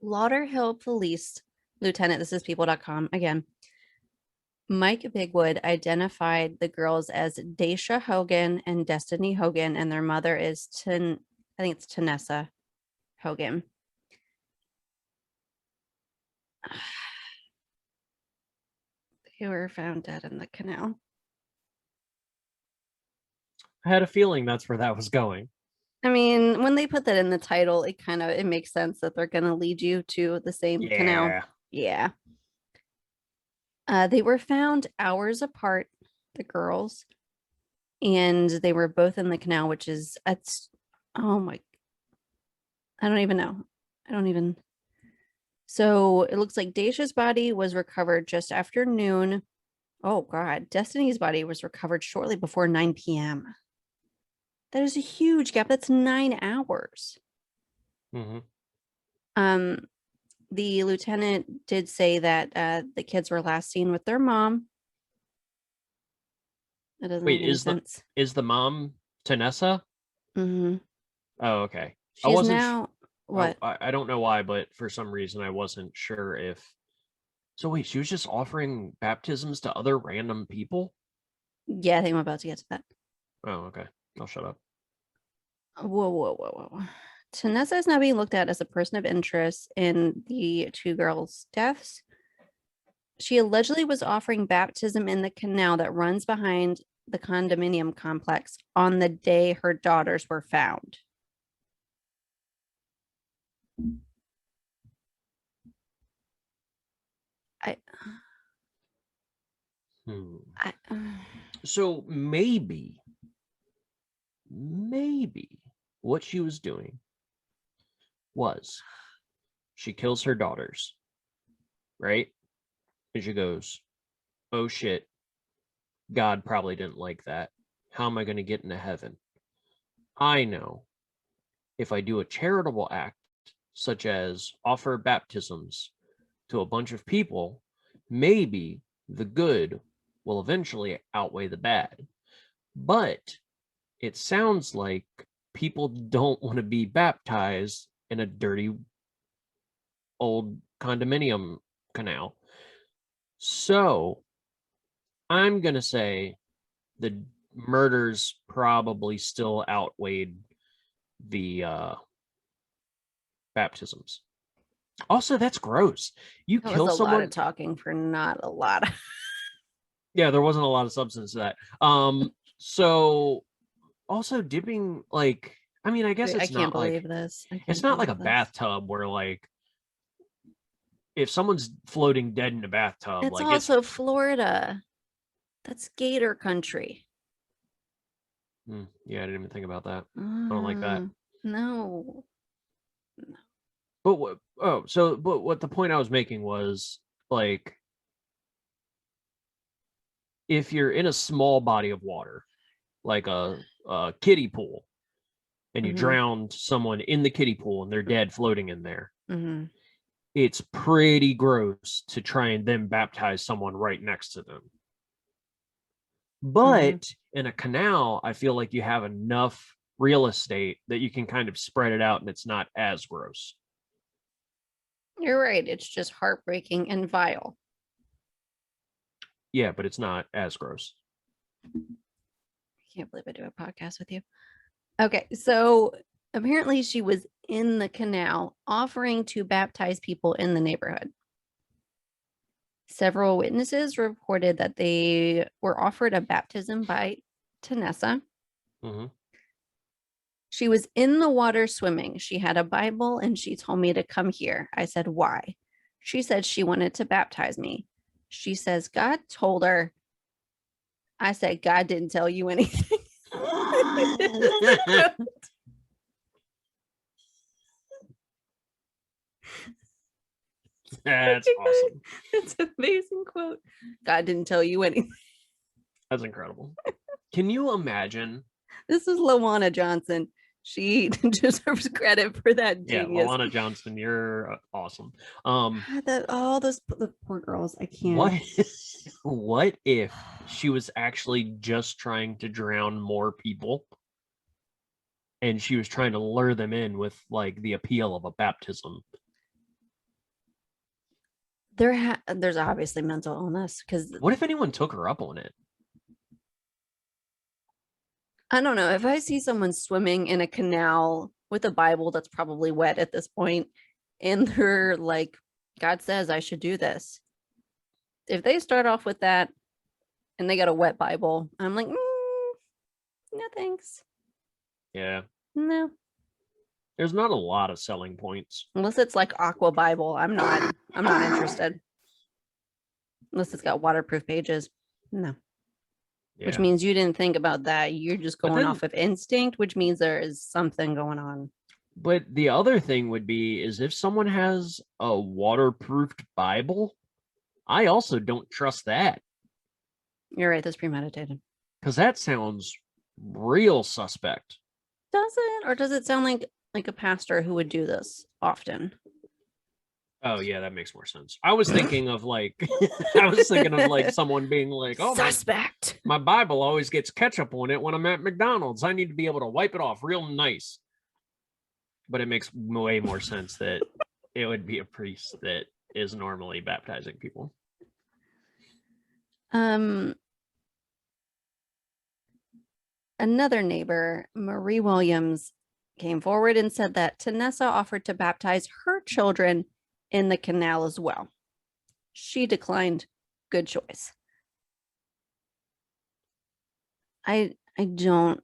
Lauderhill Police Lieutenant, this is people.com again. Mike Bigwood identified the girls as Daisha Hogan and Destiny Hogan, and their mother is I think it's Tanessa Hogan. They were found dead in the canal. I had a feeling that's where that was going. I mean, when they put that in the title, it makes sense that they're going to lead you to the same canal. Yeah. They were found hours apart, the girls, and they were both in the canal, which is, oh my, I don't even know. So it looks like Daisha's body was recovered just after noon. Oh God, Destiny's body was recovered shortly before 9 p.m. That is a huge gap. That's 9 hours. The lieutenant did say that the kids were last seen with their mom. That doesn't make any sense. Is the mom Tanessa? Mm-hmm. Oh, okay. She's now what? I don't know why, but for some reason I wasn't sure if. So wait, she was just offering baptisms to other random people? Yeah, I think I'm about to get to that. Oh, okay. I'll shut up. Whoa. Tanessa is now being looked at as a person of interest in the 2 girls' deaths. She allegedly was offering baptism in the canal that runs behind the condominium complex on the day her daughters were found. So maybe what she was doing was she kills her daughters, right? And she goes, oh shit, God probably didn't like that. How am I going to get into heaven? I know if I do a charitable act such as offer baptisms to a bunch of people, maybe the good will eventually outweigh the bad. But it sounds like people don't want to be baptized in a dirty old condominium canal. So I'm going to say the murders probably still outweighed the baptisms. Also, that's gross. You That kill was a lot someone. of talking for not a lot of. Yeah, there wasn't a lot of substance to that. So also dipping, like, I mean, I guess I it's can't not like believe this. it's not like a bathtub where, like, if someone's floating dead in a bathtub, It's like also Florida. That's gator country. yeah, I didn't even think about that. I don't like that. No. But what the point I was making was, like, if you're in a small body of water, like a kiddie pool, and you Mhm. drowned someone in the kiddie pool and they're dead floating in there, Mhm. it's pretty gross to try and then baptize someone right next to them. But in a canal, I feel like you have enough real estate that you can kind of spread it out and it's not as gross. You're right. It's just heartbreaking and vile. Yeah, but it's not as gross. I can't believe I do a podcast with you. Okay, so apparently she was in the canal offering to baptize people in the neighborhood. Several witnesses reported that they were offered a baptism by Tanessa. Mm-hmm. She was in the water swimming. She had a Bible and she told me to come here. I said, why? She said she wanted to baptize me. She says, God told her. I said, God didn't tell you anything. That's awesome. That's an amazing quote. God didn't tell you anything. That's incredible. Can you imagine? This is Lawana Johnson. She deserves credit for that Yeah, genius. Lawana Johnston, you're awesome. The poor girls. I can't. What if she was actually just trying to drown more people, and she was trying to lure them in with, like, the appeal of a baptism? There's obviously mental illness, because What if anyone took her up on it? I don't know, if I see someone swimming in a canal with a Bible that's probably wet at this point, and they're like, God says I should do this. If they start off with that and they got a wet Bible, I'm like, no thanks. Yeah. No. There's not a lot of selling points. Unless it's like Aqua Bible, I'm not interested. Unless it's got waterproof pages. No. Yeah. Which means you didn't think about that. You're just going off of instinct, which means there is something going on. But the other thing would be is if someone has a waterproofed Bible, I also don't trust that. You're right. That's premeditated. Because that sounds real suspect. Does it? Or does it sound like a pastor who would do this often? Oh yeah, that makes more sense. I was thinking of like someone being like, "Oh, suspect. My Bible always gets ketchup on it when I'm at McDonald's. I need to be able to wipe it off real nice." But it makes way more sense that it would be a priest that is normally baptizing people. Another neighbor, Marie Williams, came forward and said that Tanessa offered to baptize her children in the canal as well. She declined. Good choice. I don't.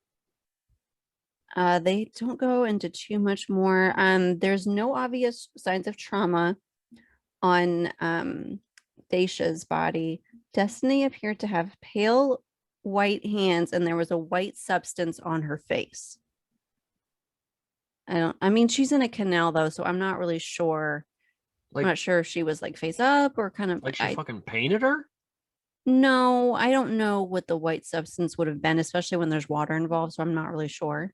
They don't go into too much more. There's no obvious signs of trauma on Dacia's body. Destiny appeared to have pale white hands, and there was a white substance on her face. I mean, she's in a canal though, so I'm not really sure. I'm not sure if she was like face up or kind of like she fucking painted her. No, I don't know what the white substance would have been, especially when there's water involved. So I'm not really sure.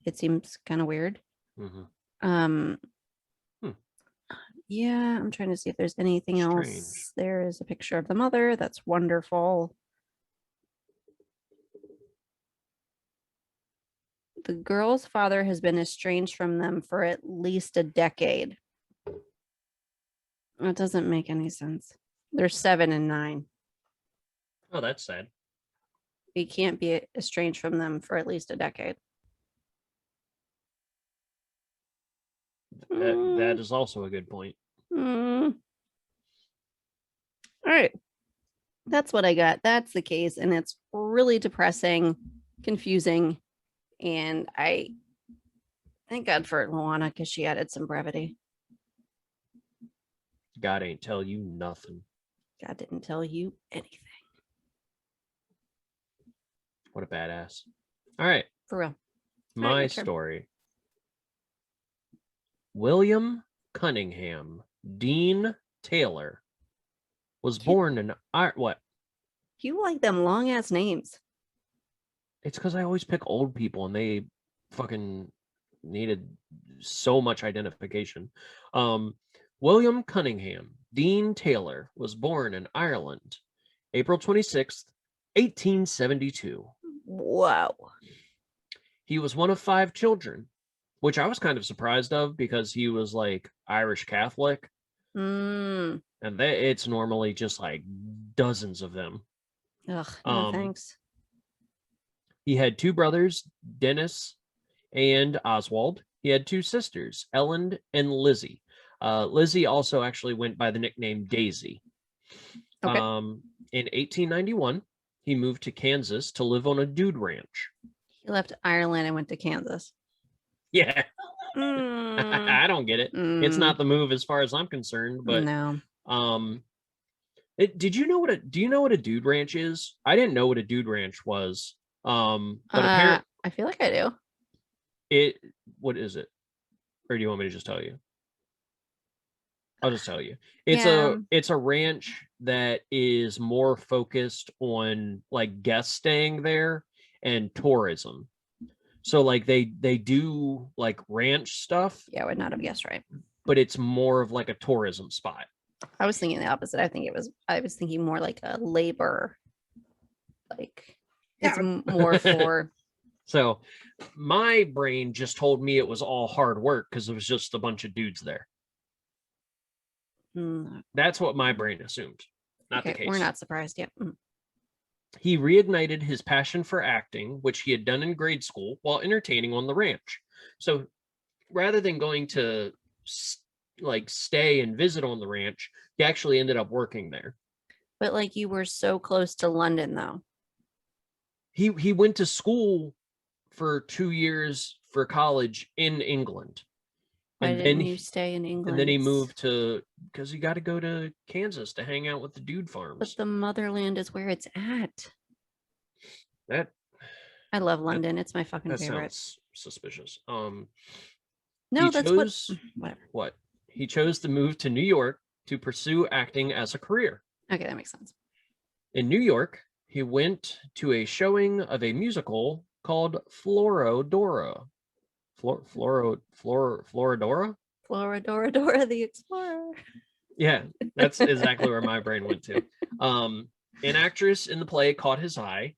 It seems kind of weird. Mm-hmm. Yeah, I'm trying to see if there's anything Strange. else. There is a picture of the mother. That's wonderful. The girl's father has been estranged from them for at least a decade. That doesn't make any sense. They're 7 and 9. Oh, that's sad. You can't be estranged from them for at least a decade. That is also a good point. All right. That's what I got. That's the case. And it's really depressing, confusing. And I thank God for Luana because she added some brevity. God ain't tell you nothing. God didn't tell you anything. What a badass. All right. For real. My your turn. story. William Cunningham Dean Taylor was born in what? You like them long ass names. It's because I always pick old people and they fucking needed so much identification. William Cunningham Dean Taylor was born in Ireland, April 26th, 1872. Wow. He was one of 5 children, which I was kind of surprised of because he was like Irish Catholic. And it's normally just like dozens of them. Ugh, no thanks. He had 2 brothers, Dennis and Oswald. He had 2 sisters, Ellen and Lizzie. Lizzie also actually went by the nickname Daisy. Okay. In 1891, he moved to Kansas to live on a dude ranch. He left Ireland and went to Kansas. Yeah. I don't get it. It's not the move as far as I'm concerned, but no. Do you know what a dude ranch is? I didn't know what a dude ranch was. But apparently I feel like I do. What is it? Or do you want me to just tell you? I'll just tell you. It's a ranch that is more focused on like guests staying there and tourism. So like they do like ranch stuff. Yeah, I would not have guessed right. But it's more of like a tourism spot. I was thinking the opposite. I was thinking more like a labor. Like it's more for. So my brain just told me it was all hard work because it was just a bunch of dudes there. That's what my brain assumed. Not the case. We're not surprised yet. He reignited his passion for acting, which he had done in grade school while entertaining on the ranch. So rather than going to like stay and visit on the ranch, he actually ended up working there. But like you were so close to London though. He went to school for 2 years for college in England. Why didn't you stay in England? And then he moved because you got to go to Kansas to hang out with the dude farms. But the motherland is where it's at. I love London. It's my fucking favorite. Sounds suspicious. No, that's whatever. What? He chose to move to New York to pursue acting as a career. Okay, that makes sense. In New York, he went to a showing of a musical called Florodora. Florodora? Florodora the Explorer. Yeah, that's exactly where my brain went to. An actress in the play caught his eye.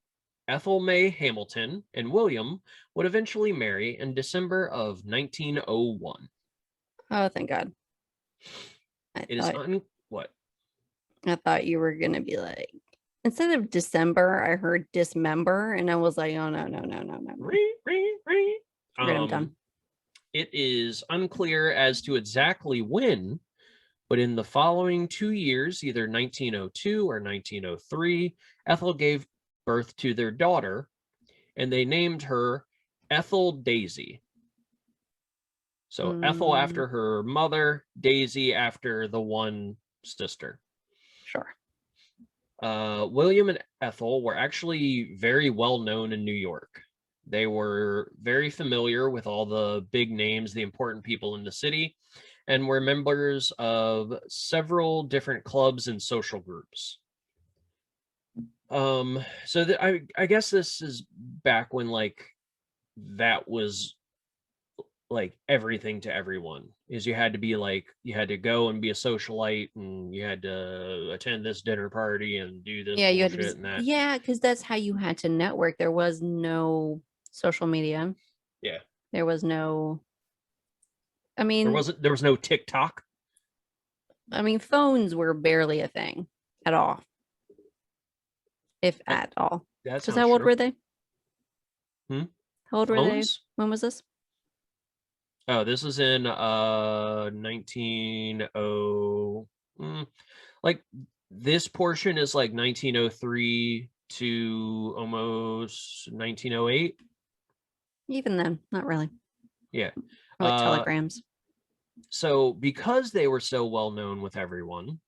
Ethel May Hamilton and William would eventually marry in December of 1901. Oh, thank God. What? I thought you were gonna be like, instead of December, I heard dismember, and I was like, oh no. I'm done. It is unclear as to exactly when, but in the following 2 years, either 1902 or 1903, Ethel gave birth to their daughter, and they named her Ethel Daisy. So Ethel after her mother, Daisy after the one sister. Sure. William and Ethel were actually very well known in New York. They were very familiar with all the big names, the important people in the city, and were members of several different clubs and social groups. I guess this is back when like that was like everything to everyone. Is you had to be like, you had to go and be a socialite, and you had to attend this dinner party and do this Yeah, you had to bullshit and that. yeah, because that's how you had to network. There was no social media. Yeah. There was no, I There mean, was no TikTok. phones were barely a thing at all, if at all. That Because sounds how old true. were they? Hmm? How old were they? Phones? When was this? Oh, this is in 1900. Like this portion is like 1903 to almost 1908. Even then, not really. Yeah. Or like telegrams. So because they were so well known with everyone,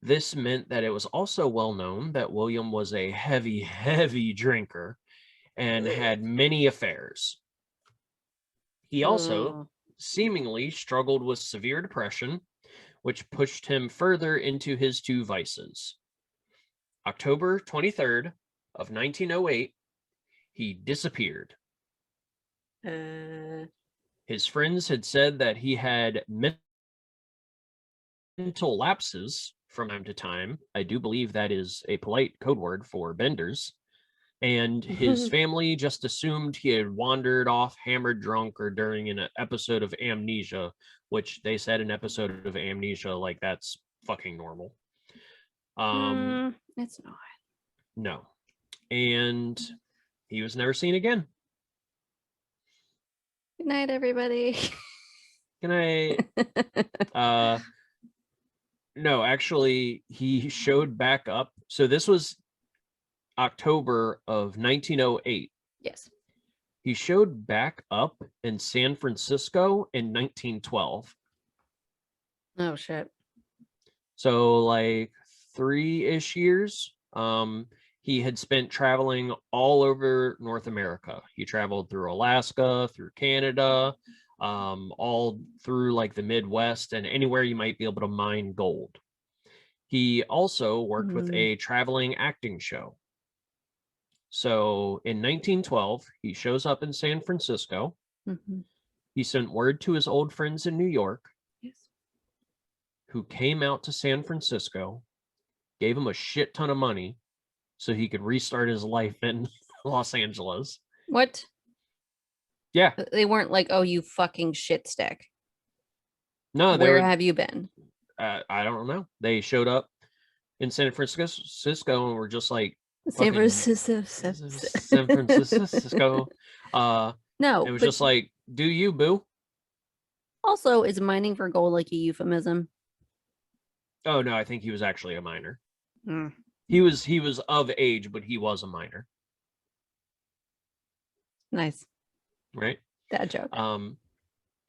this meant that it was also well known that William was a heavy, heavy drinker and had many affairs. He also seemingly struggled with severe depression, which pushed him further into his two vices. October 23rd of 1908, he disappeared. His friends had said that he had mental lapses from time to time. I do believe that is a polite code word for benders. And his family just assumed he had wandered off hammered drunk or during an episode of amnesia, which they said an episode of amnesia, like that's fucking normal. It's not. No. And he was never seen again. Good night, everybody. Can I no, actually he showed back up. So this was October of 1908. Yes. He showed back up in San Francisco in 1912. Oh shit. So like 3-ish years. He had spent traveling all over North America. He traveled through Alaska, through Canada, all through like the Midwest and anywhere you might be able to mine gold. He also worked with a traveling acting show. So in 1912, he shows up in San Francisco. He sent word to his old friends in New York, who came out to San Francisco, gave him a shit ton of money so he could restart his life in Los Angeles. What? Yeah. They weren't like, oh, you fucking shit stick. No, where have you been? I don't know. They showed up in San Francisco and were just like, San Francisco. San Francisco. No, it was just like, do you, boo? Also, is mining for gold like a euphemism? Oh no, I think he was actually a minor. He was of age, but he was a minor. Nice. Right? Dad joke.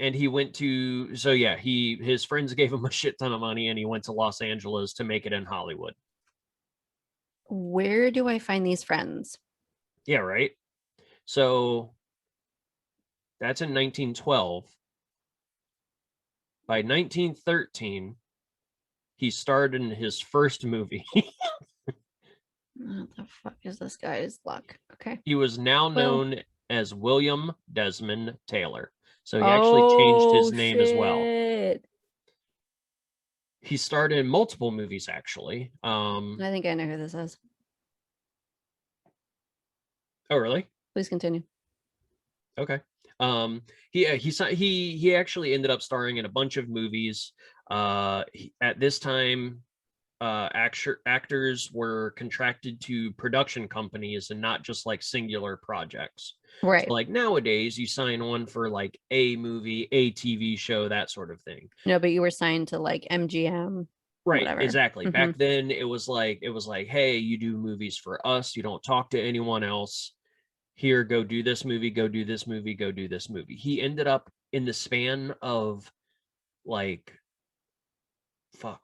And he went to, so yeah, his friends gave him a shit ton of money and he went to Los Angeles to make it in Hollywood. Where do I find these friends? Yeah, right. So that's in 1912. By 1913, he starred in his first movie. What the fuck is this guy's luck? Okay. He was now known as William Desmond Taylor. So he actually changed his name as well. He starred in multiple movies, actually. I think I know who this is. Oh, really? Please continue. Okay. He actually ended up starring in a bunch of movies. At this time, actors were contracted to production companies and not just like singular projects. Right. So, like nowadays, you sign on for like a movie, a TV show, that sort of thing. No, but you were signed to like MGM. Right. Whatever. Exactly. Back then, it was like, hey, you do movies for us. You don't talk to anyone else. Here, go do this movie. Go do this movie. Go do this movie. He ended up in the span of like,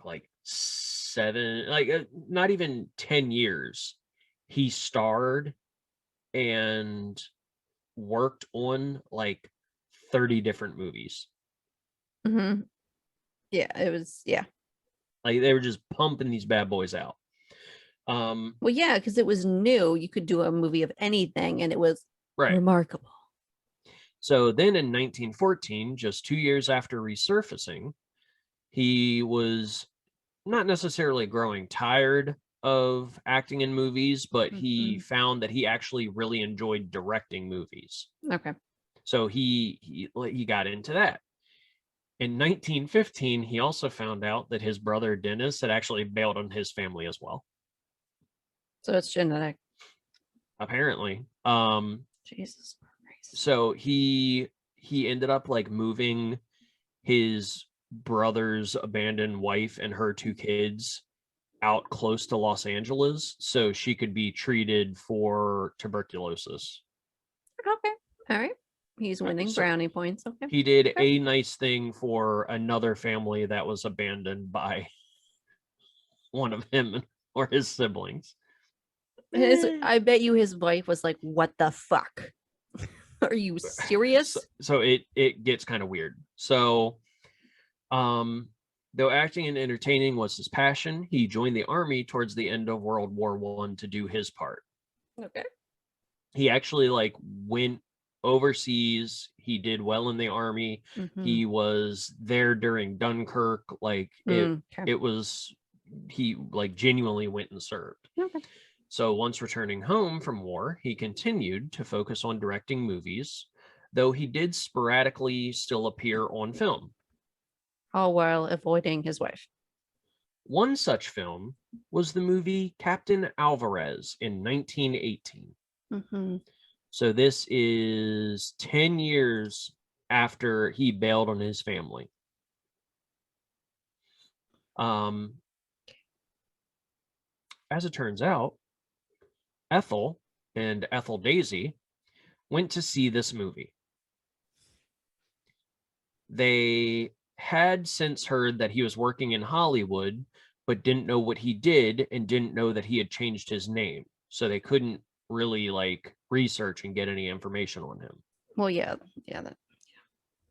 like 7, like not even 10 years, he starred and worked on like 30 different movies. Yeah, it was, like they were just pumping these bad boys out. Well, yeah, because it was new. You could do a movie of anything and it was right. remarkable. So then in 1914, just 2 years after resurfacing, he was not necessarily growing tired of acting in movies, but he found that he actually really enjoyed directing movies. Okay. So he got into that. In 1915, he also found out that his brother Dennis had actually bailed on his family as well. So it's genetic. Apparently. Jesus Christ. So he ended up like moving his brother's abandoned wife and her 2 kids out close to Los Angeles so she could be treated for tuberculosis. Okay. All right. He's winning So brownie points. Okay. he did a nice thing for another family that was abandoned by one of him or his siblings. I bet you his wife was like, "What the fuck? Are you serious?" So it gets kind of weird. So, though acting and entertaining was his passion, he joined the army towards the end of World War I to do his part. Okay. He actually like went overseas. He did well in the army. He was there during Dunkirk. Like it was, he like genuinely went and served. Okay. So once returning home from war, he continued to focus on directing movies, though he did sporadically still appear on film. All while avoiding his wife. One such film was the movie Captain Alvarez in 1918. So this is 10 years after he bailed on his family. As it turns out, Ethel and Ethel Daisy went to see this movie. They had since heard that he was working in Hollywood, but didn't know what he did and didn't know that he had changed his name. So they couldn't really like research and get any information on him. Well, yeah.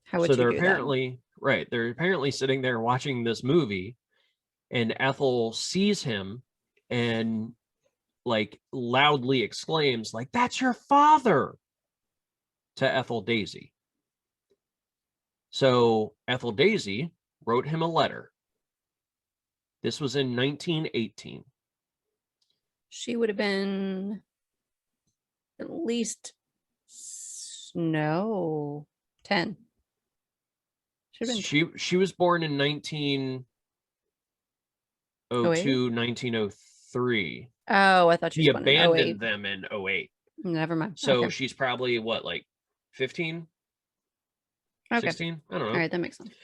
How would you they're do apparently that? right. They're apparently sitting there watching this movie, and Ethel sees him and like loudly exclaims, like, "That's your father," to Ethel Daisy. So Ethel Daisy wrote him a letter. This was in 1918. She would have been at least 10. She was born in 1902, 1903. Oh, I thought she He was born in 08. abandoned them in 08. Never mind. So she's probably what, like 15? Okay. 16? I don't know. All right, that makes sense.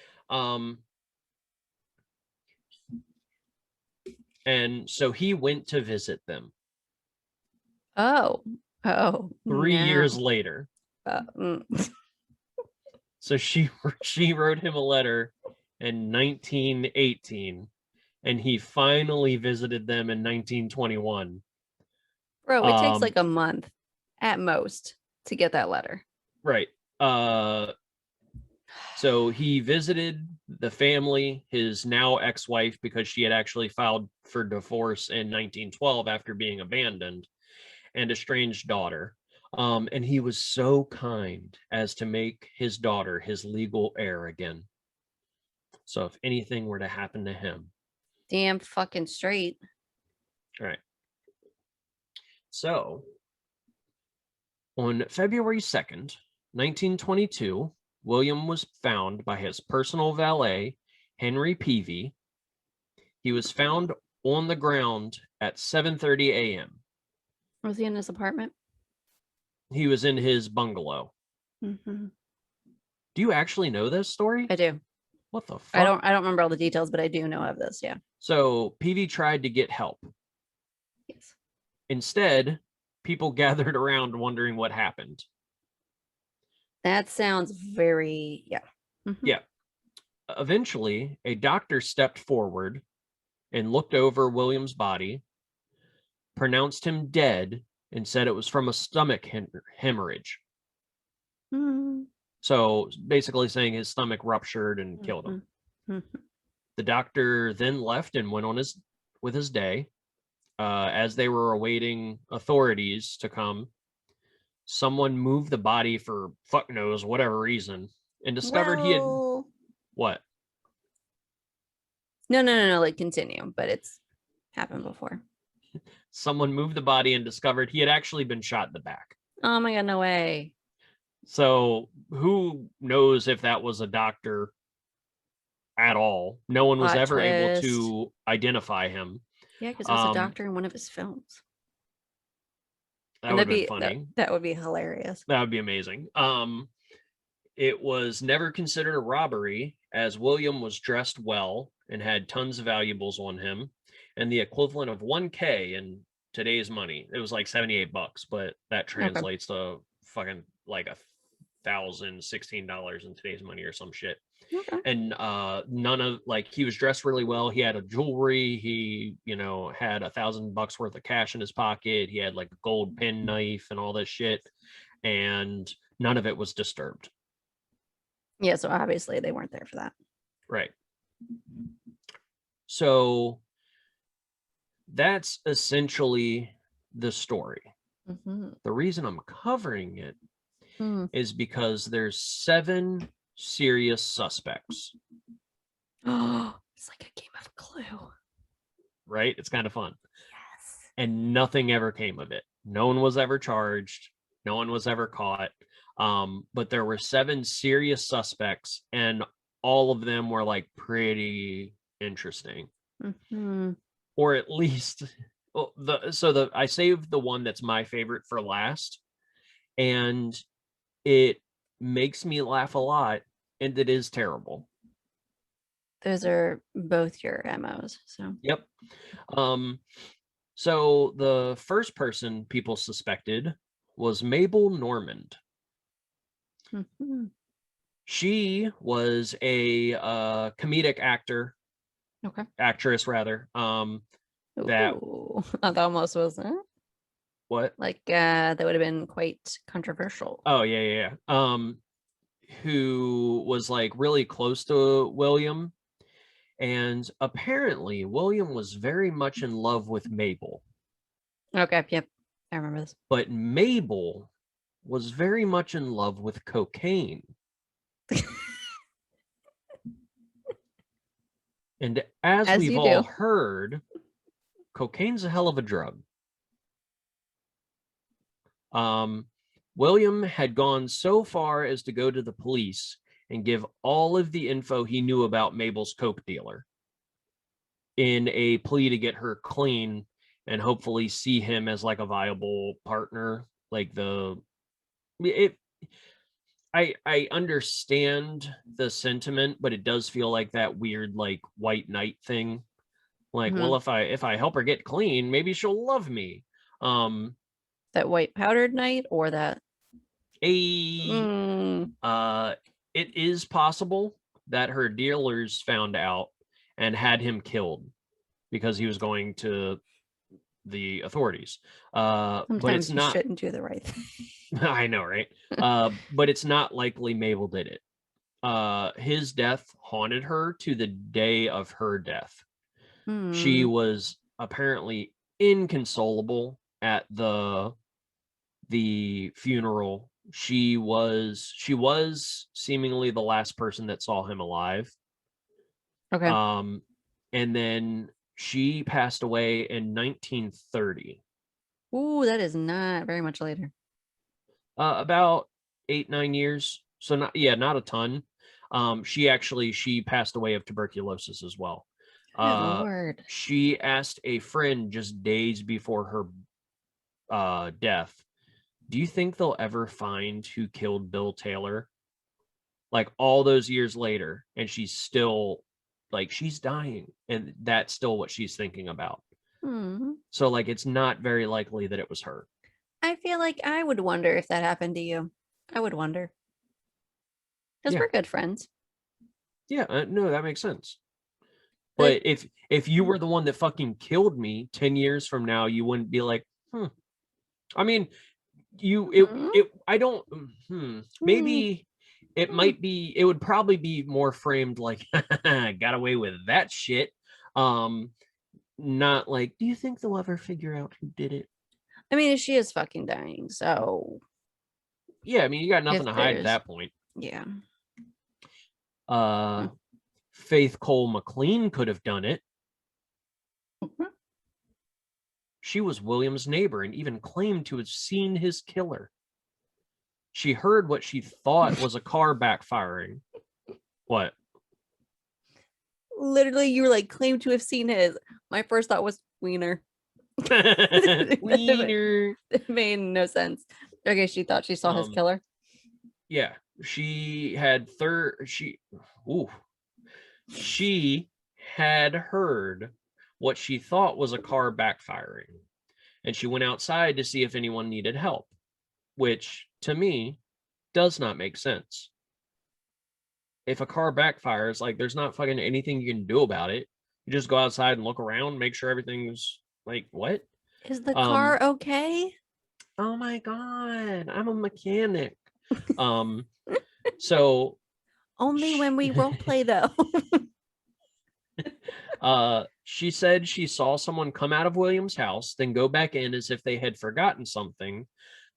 And so he went to visit them. Oh. 3 years later. So she wrote him a letter in 1918, and he finally visited them in 1921. Bro, it takes like a month at most to get that letter. Right. So he visited the family, his now ex-wife, because she had actually filed for divorce in 1912 after being abandoned, and estranged daughter. And he was so kind as to make his daughter his legal heir again. So if anything were to happen to him. Damn fucking straight. All right. So on February 2nd, 1922, William was found by his personal valet, Henry Peavy. He was found on the ground at 7:30 a.m. Was he in his apartment? He was in his bungalow. Do you actually know this story? I do. What the fuck? I don't remember all the details, but I do know of this, yeah. So Peavy tried to get help. Yes. Instead, people gathered around wondering what happened. That sounds very, yeah. Yeah. Eventually, a doctor stepped forward and looked over William's body, pronounced him dead, and said it was from a stomach hemorrhage. So basically saying his stomach ruptured and killed him. The doctor then left and went on with his day as they were awaiting authorities to come. someone moved the body for fuck knows whatever reason and discovered he had Well, what? no, like continue, but it's happened before. Someone moved the body and discovered he had actually been shot in the back. Oh my God, no way. So who knows if that was a doctor at all? No one was Plot ever able twist. to identify him. Yeah, because it was a doctor in one of his films. That would have been funny. That would be hilarious. That would be amazing. It was never considered a robbery, as William was dressed well and had tons of valuables on him, and the equivalent of $1,000 in today's money. It was like $78, but that translates to fucking like $1,016 in today's money or some shit. Okay. And none of, like, he was dressed really well. He had a jewelry. He, had $1,000 worth of cash in his pocket. He had like a gold pen knife and all this shit, and none of it was disturbed. Yeah, so obviously they weren't there for that. Right. So that's essentially the story. Mm-hmm. The reason I'm covering it is because there's 7 serious suspects. Oh, it's like a game of Clue. Right? It's kind of fun. Yes. And nothing ever came of it. No one was ever charged. No one was ever caught. But there were 7 serious suspects, and all of them were like pretty interesting. Mm-hmm. Or at least I saved the one that's my favorite for last, and it makes me laugh a lot, and it is terrible. Those are both your MOs. So yep. So the first person people suspected was Mabel Normand. Mm-hmm. She was a comedic actress rather. That almost wasn't. What? Like that would have been quite controversial. Oh yeah. Who was like really close to William, and apparently William was very much in love with Mabel. Okay, yep, I remember this. But Mabel was very much in love with cocaine. And as we've all heard, cocaine's a hell of a drug. William had gone so far as to go to the police and give all of the info he knew about Mabel's coke dealer in a plea to get her clean and hopefully see him as like a viable partner. Like I understand the sentiment, but it does feel like that weird like white knight thing. Like, well, if I help her get clean, maybe she'll love me. That white powdered knight or that? It is possible that her dealers found out and had him killed because he was going to the authorities. Sometimes but it's not. Shouldn't do the right thing. I know, right? But it's not likely Mabel did it. His death haunted her to the day of her death. She was apparently inconsolable at the funeral. She was seemingly the last person that saw him alive. Okay. And then she passed away in 1930. Ooh, that is not very much later. About 8-9 years. So not a ton. She passed away of tuberculosis as well. Good Lord. She asked a friend just days before her death, do you think they'll ever find who killed Bill Taylor? Like all those years later, and she's still like, she's dying, and that's still what she's thinking about. So like, it's not very likely that it was her. I feel like I would wonder if that happened to you. I would wonder. Because we're good friends. Yeah, no, that makes sense. But if you were the one that fucking killed me 10 years from now, you wouldn't be like, I mean, maybe it might be, it would probably be more framed like, got away with that shit. Not like, do you think they'll ever figure out who did it? I mean, she is fucking dying, so Yeah, I mean, you got nothing If to hide at there's- that point. Yeah. Faith Cole McLean could have done it. Mhm. She was William's neighbor and even claimed to have seen his killer. She heard what she thought was a car backfiring. What? Literally, you were like, claim to have seen his. My first thought was wiener. Wiener. It made no sense. Okay, she thought she saw his killer. Yeah, she had she had heard what she thought was a car backfiring, and she went outside to see if anyone needed help, which to me does not make sense. If a car backfires, like, there's not fucking anything you can do about it. You just go outside and look around, make sure everything's like, what? Is the car okay? Oh my god, I'm a mechanic. So Only when we role play though. she said she saw someone come out of William's house, then go back in as if they had forgotten something,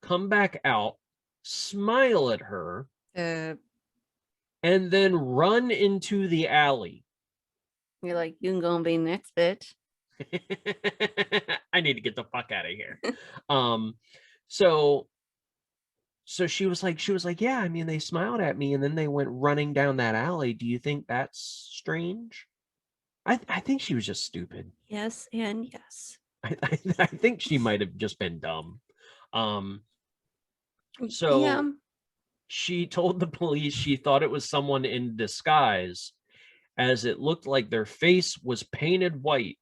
come back out, smile at her, and then run into the alley. You're like, you can go and be next, bitch. I need to get the fuck out of here. So she was like, yeah, I mean, they smiled at me and then they went running down that alley. Do you think that's strange? I think she was just stupid. Yes, and yes. I think she might have just been dumb. So yeah. She told the police she thought it was someone in disguise, as it looked like their face was painted white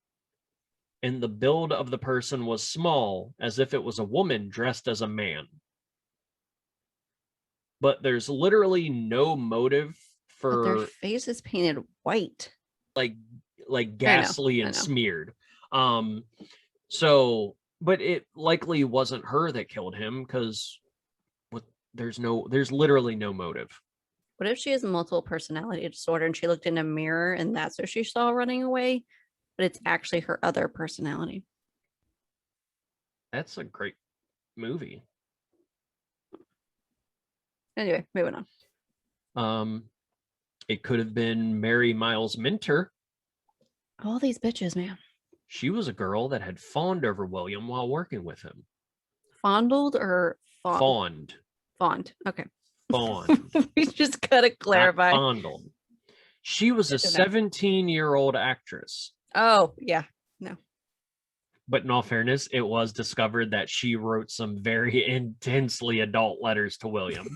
and the build of the person was small, as if it was a woman dressed as a man. But there's literally no motive But their for face is painted white. like ghastly and smeared. So, but it likely wasn't her that killed him, because there's literally no motive. What if she has multiple personality disorder and she looked in a mirror and that's what she saw running away, but it's actually her other personality? That's a great movie. Anyway, moving on. It could have been Mary Miles Minter. All these bitches, man. She was a girl that had fawned over William while working with him. Fondled or fawned? Fawned. Okay. Fawned. We just gotta clarify. Not fondled. She was a 17-year-old actress. Oh, yeah. No. But in all fairness, it was discovered that she wrote some very intensely adult letters to William.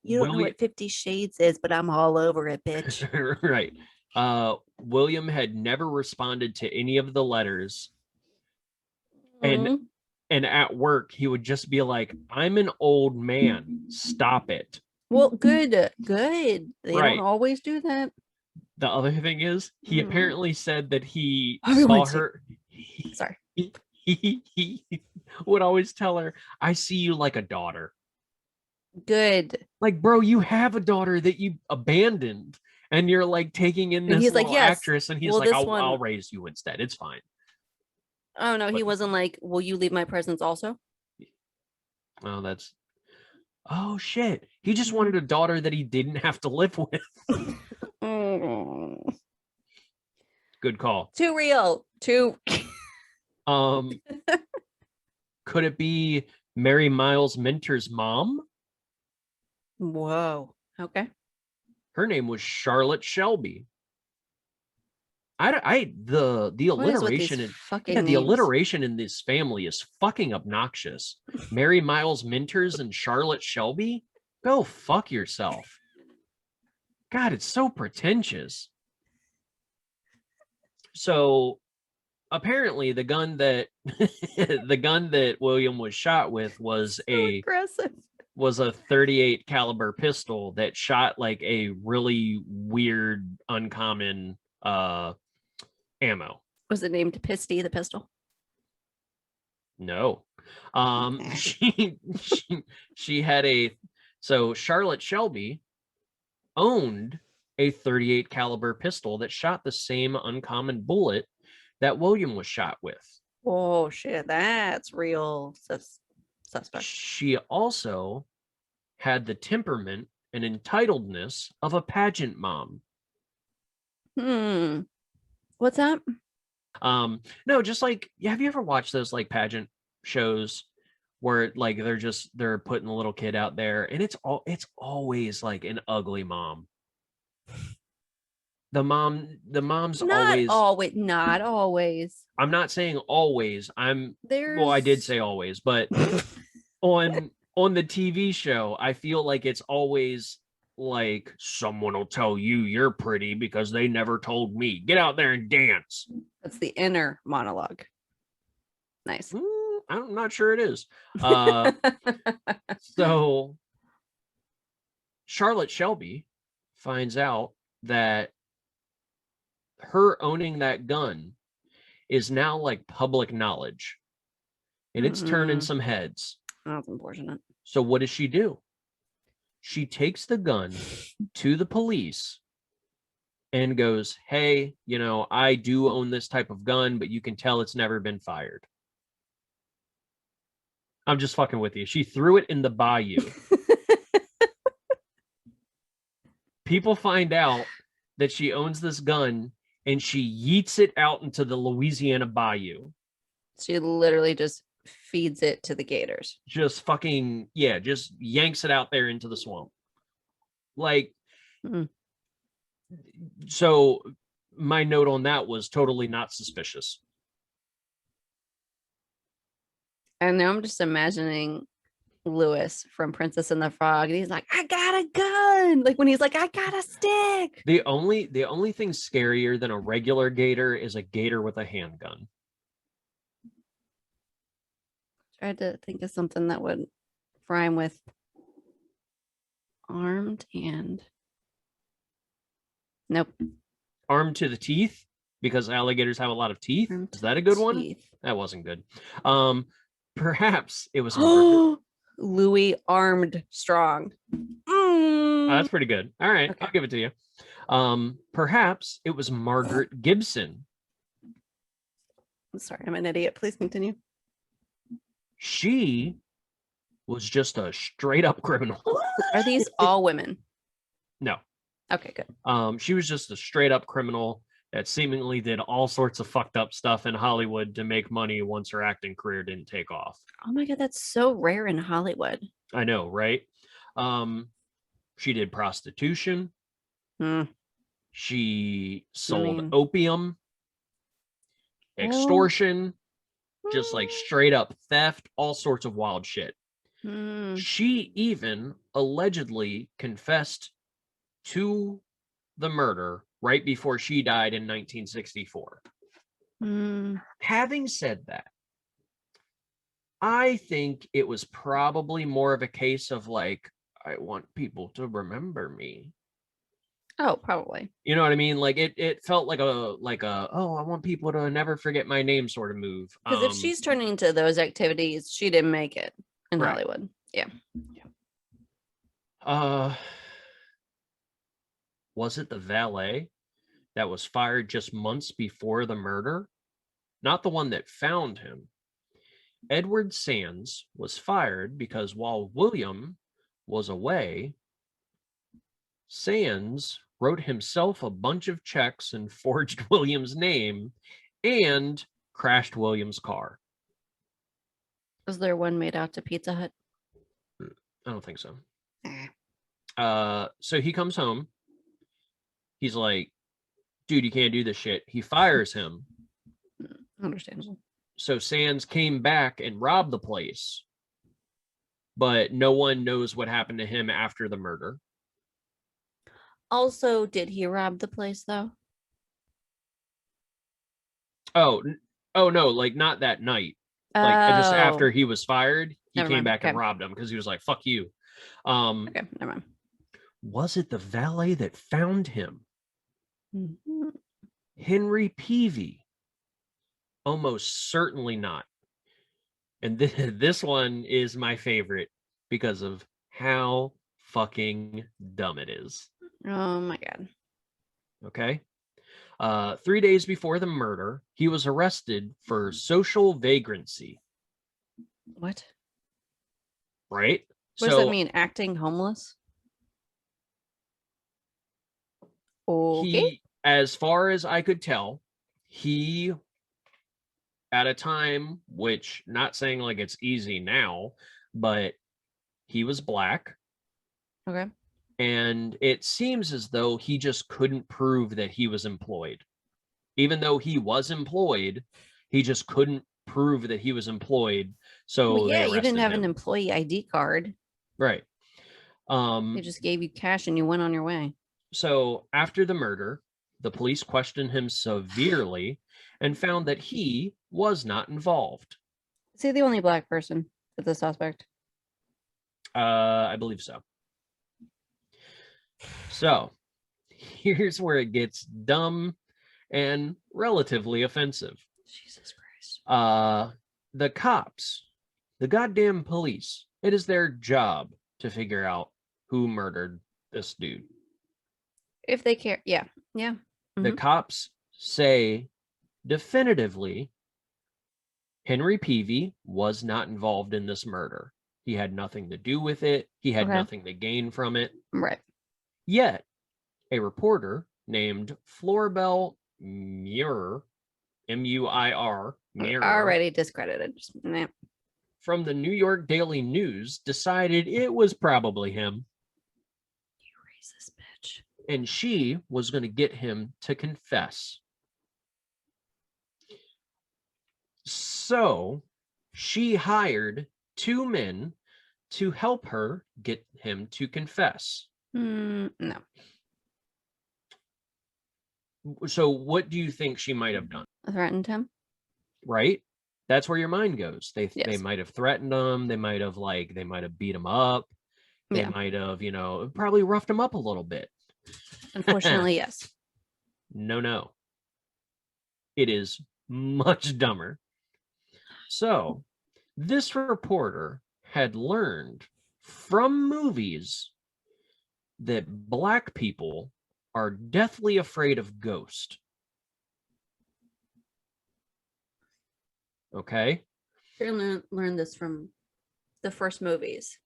You don't know what 50 Shades is, but I'm all over it, bitch. Right. William had never responded to any of the letters. And at work, he would just be like, I'm an old man. Stop it. Well, good. They don't always do that. The other thing is, he apparently said that he saw her. Sorry. He would always tell her, I see you like a daughter. Good. Like, bro, you have a daughter that you abandoned, and you're like taking in this little actress, and he's like, I'll raise you instead. It's fine. Oh, no, he wasn't like, will you leave my presence also? Oh, shit. He just wanted a daughter that he didn't have to live with. Good call. Too real. Too. Could it be Mary Miles Minter's mom? Whoa. Okay. Her name was Charlotte Shelby. The alliteration alliteration in this family is fucking obnoxious. Mary Miles Minters and Charlotte Shelby? Go fuck yourself. God, it's so pretentious. So apparently the gun that William was shot with was a 38 caliber pistol that shot like a really weird, uncommon ammo. Was it named Pisty the pistol? No. She had Charlotte Shelby owned a 38 caliber pistol that shot the same uncommon bullet that William was shot with. Oh shit, that's real suspect. She also had the temperament and entitledness of a pageant mom. What's that? No, just like, have you ever watched those like pageant shows where like they're putting a little kid out there and it's always like an ugly mom. The mom's always, Not always. I'm not saying always. Well, I did There's say always, but on the TV show, I feel like it's always like someone will tell you you're pretty because they never told me. Get out there and dance. that's the inner monologue. Nice. I'm not sure it is. So Charlotte Shelby finds out that her owning that gun is now like public knowledge, and it's turning some heads. That's unfortunate. So what does she do? She takes the gun to the police and goes, hey, I do own this type of gun, but you can tell it's never been fired. I'm just fucking with you. She threw it in the bayou. People find out that she owns this gun and she yeets it out into the Louisiana bayou. She literally just feeds it to the gators. Just fucking, just yanks it out there into the swamp. Like, so my note on that was totally not suspicious. And now I'm just imagining Lewis from Princess and the Frog, and he's like, I got a gun. Like when he's like, I got a stick. The only thing scarier than a regular gator is a gator with a handgun. Tried to think of something that would rhyme with armed and nope. Armed to the teeth, because alligators have a lot of teeth. Armed Is that a good one? teeth. That wasn't good. Perhaps it was Louis Armstrong. That's pretty good. All right, Okay. I'll give it to you. Perhaps it was Margaret Gibson. I'm sorry, I'm an idiot. Please continue. She was just a straight up criminal. Are these all women? No. Okay, good. She was just a straight up criminal that seemingly did all sorts of fucked up stuff in Hollywood to make money once her acting career didn't take off. Oh my God, that's so rare in Hollywood. I know, right? She did prostitution. She sold opium, extortion, just like straight up theft, all sorts of wild shit. She even allegedly confessed to the murder right before she died in 1964. Having said that, I think it was probably more of a case of like, I want people to remember me. Oh, probably. You know what I mean? Like it felt like a oh, I want people to never forget my name sort of move. Because if she's turning to those activities, she didn't make it in Right. Hollywood. Yeah. Was it the valet that was fired just months before the murder? Not the one that found him. Edward Sands was fired because while William was away, Sands wrote himself a bunch of checks and forged William's name and crashed William's car. Was there one made out to Pizza Hut? I don't think so. So he comes home. He's like, dude, you can't do this shit. He fires him. Understandable. So Sands came back and robbed the place. But no one knows what happened to him after the murder. Also, did he rob the place though? Oh no, like not that night. Like just after he was fired, he came back and robbed him because he was like, fuck you. Okay, never mind. Was it the valet that found him? Henry Peavy? Almost certainly not. And this one is my favorite because of how fucking dumb it is. Oh my God. Okay. 3 days before the murder, he was arrested for social vagrancy. What? Right? What does that mean? Acting homeless? Okay. He, as far as I could tell, he, at a time, which not saying like it's easy now, but he was black. Okay. And it seems as though he just couldn't prove that he was employed. Even though he was employed, he just couldn't prove that he was employed. So Well, yeah, they you didn't have him. an employee ID card. Right. They just gave you cash and you went on your way. So after the murder, the police questioned him severely and found that he was not involved. Is he the only black person that's a suspect? I believe so. So here's where it gets dumb and relatively offensive. Jesus Christ. The cops, the goddamn police, it is their job to figure out who murdered this dude. If they care. Yeah. Yeah. The cops say definitively Henry Peavy was not involved in this murder. He had nothing to do with it. He had nothing to gain from it. Right. Yet, a reporter named Floribel Muir, M-U-I-R, Muir, already discredited. from the New York Daily News decided it was probably him. You racist bitch. And she was going to get him to confess. So she hired 2 men to help her get him to confess. No. So what do you think she might have done? Threatened him? Right? That's where your mind goes. They Yes. might have threatened him. They might have beat him up. They might have, probably roughed him up a little bit. Unfortunately, yes. No. It is much dumber. So, this reporter had learned from movies that black people are deathly afraid of ghosts. Okay? You're going to learn this from the first movies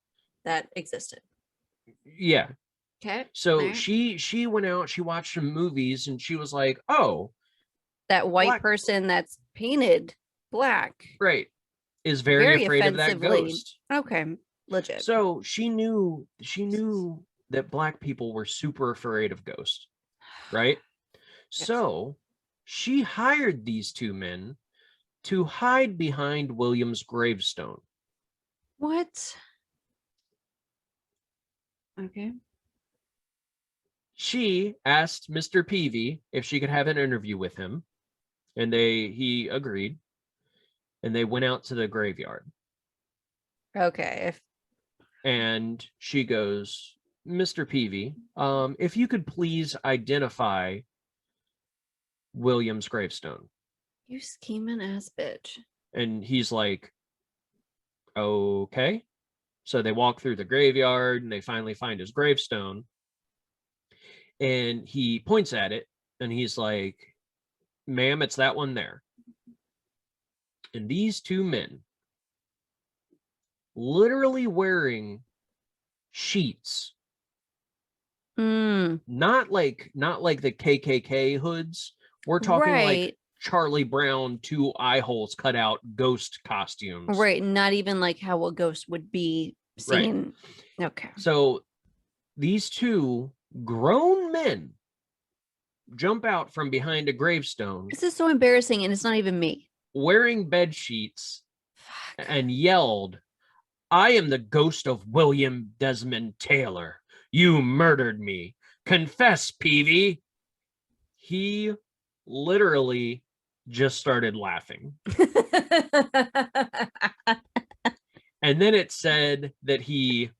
that existed. Yeah. Okay. So she went out, she watched some movies, and she was like, oh, that white person that's painted black, right, is very afraid of that ghost. Okay, legit. So she knew that black people were super afraid of ghosts, right? Yes. So she hired these 2 men to hide behind William's gravestone. What? Okay. She asked Mr. Peavy if she could have an interview with him, and he agreed, and they went out to the graveyard. Okay. And she goes, Mr. Peavy, if you could please identify William's gravestone. You scheming ass bitch. And he's like, okay. So they walk through the graveyard and they finally find his gravestone. And he points at it and he's like, ma'am, it's that one there. And these 2 men, literally wearing sheets, not like the KKK hoods. We're talking like Charlie Brown 2 eye holes cut out ghost costumes. Right. Not even like how a ghost would be seen. Right. Okay. So these 2 grown men jump out from behind a gravestone. This is so embarrassing, and it's not even me. Wearing bed sheets. And yelled, I am the ghost of William Desmond Taylor. You murdered me. Confess, Peavy. He literally just started laughing. And then it said that he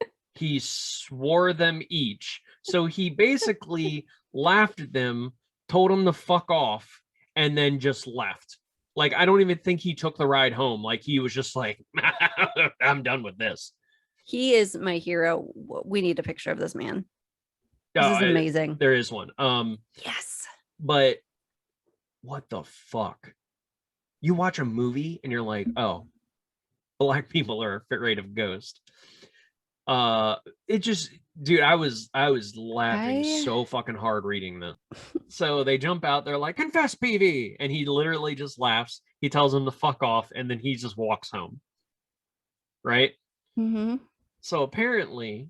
swore them each. So he basically laughed at them, told them to fuck off, and then just left. Like, I don't even think he took the ride home. Like, he was just like, I'm done with this. He is my hero. We need a picture of this man. This is amazing. There is one. Yes. But what the fuck? You watch a movie and you're like, oh, black people are afraid of ghosts. It just, dude, I was laughing so fucking hard reading this. So they jump out, they're like, confess, PV, and he literally just laughs. He tells them to fuck off, and then he just walks home. Right? Mm-hmm. So apparently,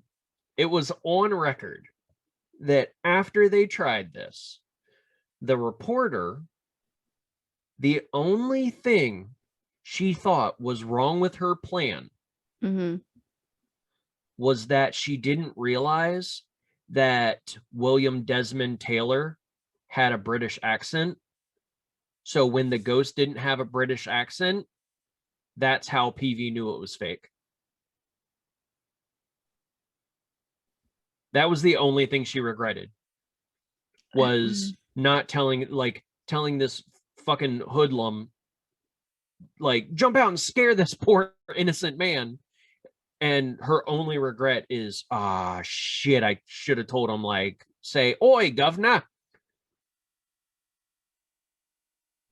it was on record that after they tried this, the reporter, the only thing she thought was wrong with her plan was that she didn't realize that William Desmond Taylor had a British accent. So when the ghost didn't have a British accent, that's how PV knew it was fake. That was the only thing she regretted, was not telling this fucking hoodlum, like, jump out and scare this poor innocent man. And her only regret is, shit, I should have told him, like, say, oi, governor.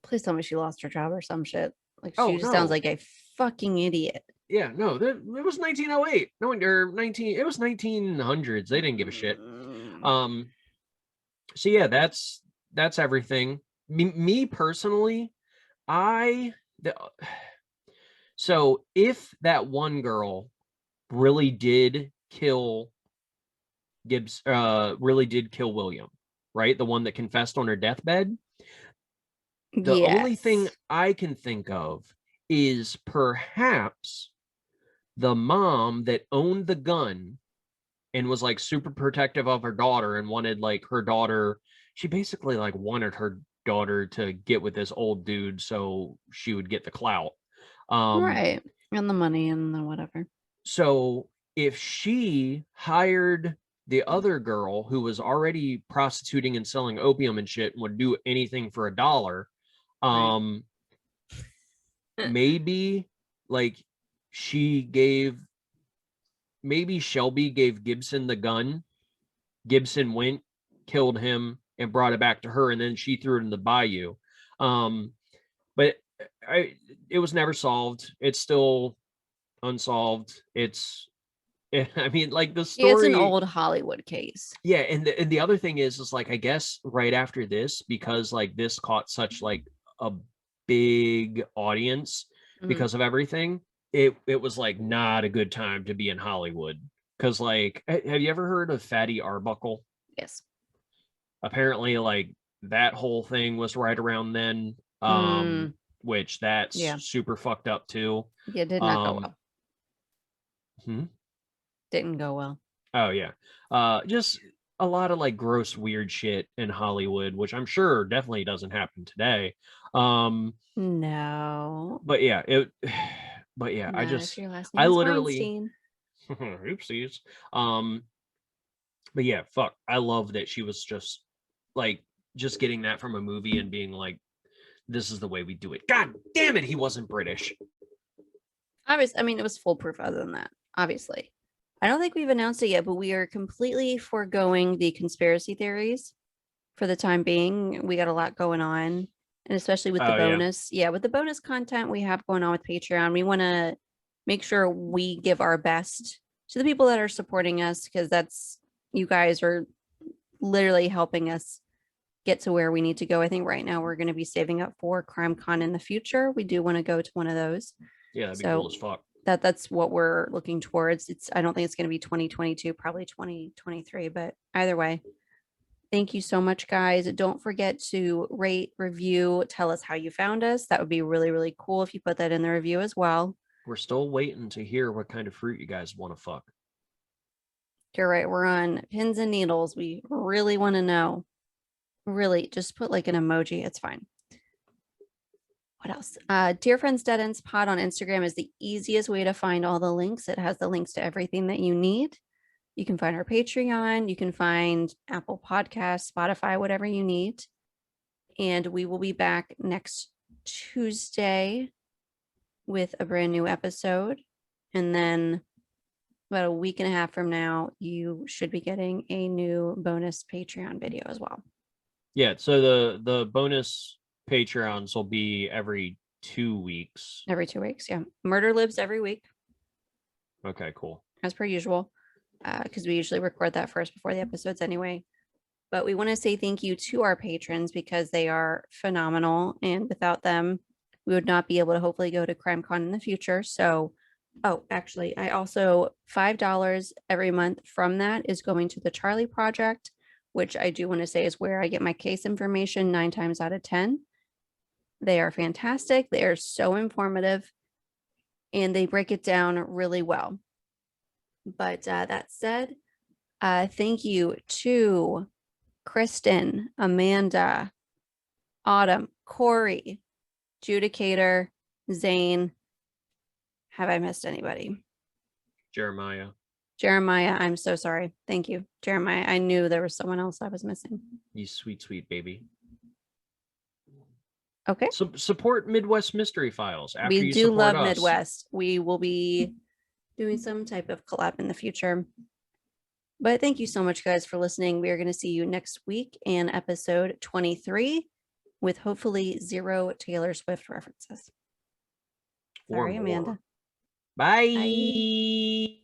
Please tell me she lost her job or some shit. Like, she just sounds like a fucking idiot. Yeah, no, it was 1908. No, or 19, it was 1900s. They didn't give a shit. So yeah, that's everything. Me personally, so if that one girl really did kill William, right? The one that confessed on her deathbed. The only thing I can think of is perhaps the mom that owned the gun and was like super protective of her daughter and wanted like her daughter, she basically like wanted her daughter to get with this old dude so she would get the clout. Right. And the money and the whatever. So if she hired the other girl who was already prostituting and selling opium and shit and would do anything for $1, maybe like maybe Shelby gave Gibson the gun. Gibson went, killed him, and brought it back to her, and then she threw it in the bayou. But it was never solved. It's still unsolved. I mean, like, the story. It's an old Hollywood case. Yeah, and the other thing is like, I guess right after this, because like this caught such like a big audience because of everything, it was like not a good time to be in Hollywood. Because like, have you ever heard of Fatty Arbuckle? Yes. Apparently, like, that whole thing was right around then, which that's super fucked up too. Yeah, did not go well. Didn't go well. Oh yeah. Just a lot of like gross weird shit in Hollywood, which I'm sure definitely doesn't happen today. No. But yeah, I literally oopsies. But yeah, fuck. I love that she was just like getting that from a movie and being like, this is the way we do it. God damn it, he wasn't British. I mean, it was foolproof other than that, obviously. I don't think we've announced it yet, but we are completely foregoing the conspiracy theories for the time being. We got a lot going on, and especially with the bonus. Yeah, with the bonus content we have going on with Patreon, we want to make sure we give our best to the people that are supporting us, because you guys are literally helping us get to where we need to go. I think right now we're going to be saving up for CrimeCon in the future. We do want to go to one of those. Yeah, that'd be cool as fuck. That's what we're looking towards. I don't think it's going to be 2022, probably 2023, but either way, thank you so much, guys. Don't forget to rate, review, tell us how you found us. That would be really, really cool if you put that in the review as well. We're still waiting to hear what kind of fruit you guys want to fuck. You're right. We're on pins and needles. We really want to know. Really, just put like an emoji. It's fine. What else? Dear Friends Dead Ends Pod on Instagram is the easiest way to find all the links. It has the links to everything that you need. You can find our Patreon. You can find Apple Podcasts, Spotify, whatever you need. And we will be back next Tuesday with a brand new episode. And then about a week and a half from now, you should be getting a new bonus Patreon video as well. Yeah, so the bonus Patreons will be every 2 weeks. Every 2 weeks. Yeah. Murder Lives every week, Okay, cool. as per usual, because we usually record that first before the episodes anyway. But we want to say thank you to our patrons because they are phenomenal. And without them, we would not be able to hopefully go to CrimeCon in the future. So, oh, actually, I also $5 every month from that is going to the Charlie Project, which I do want to say is where I get my case information 9 times out of 10. They are fantastic. They are so informative and they break it down really well. But that said, thank you to Kristen, Amanda, Autumn, Corey, Judicator, Zane. Have I missed anybody? Jeremiah. Jeremiah, I'm so sorry. Thank you, Jeremiah. I knew there was someone else I was missing. You sweet, sweet baby. Okay. So support Midwest Mystery Files. After We you do support love us. Midwest. We will be doing some type of collab in the future. But thank you so much, guys, for listening. We are going to see you next week in episode 23 with hopefully 0 Taylor Swift references. Or Sorry, more. Amanda. Bye.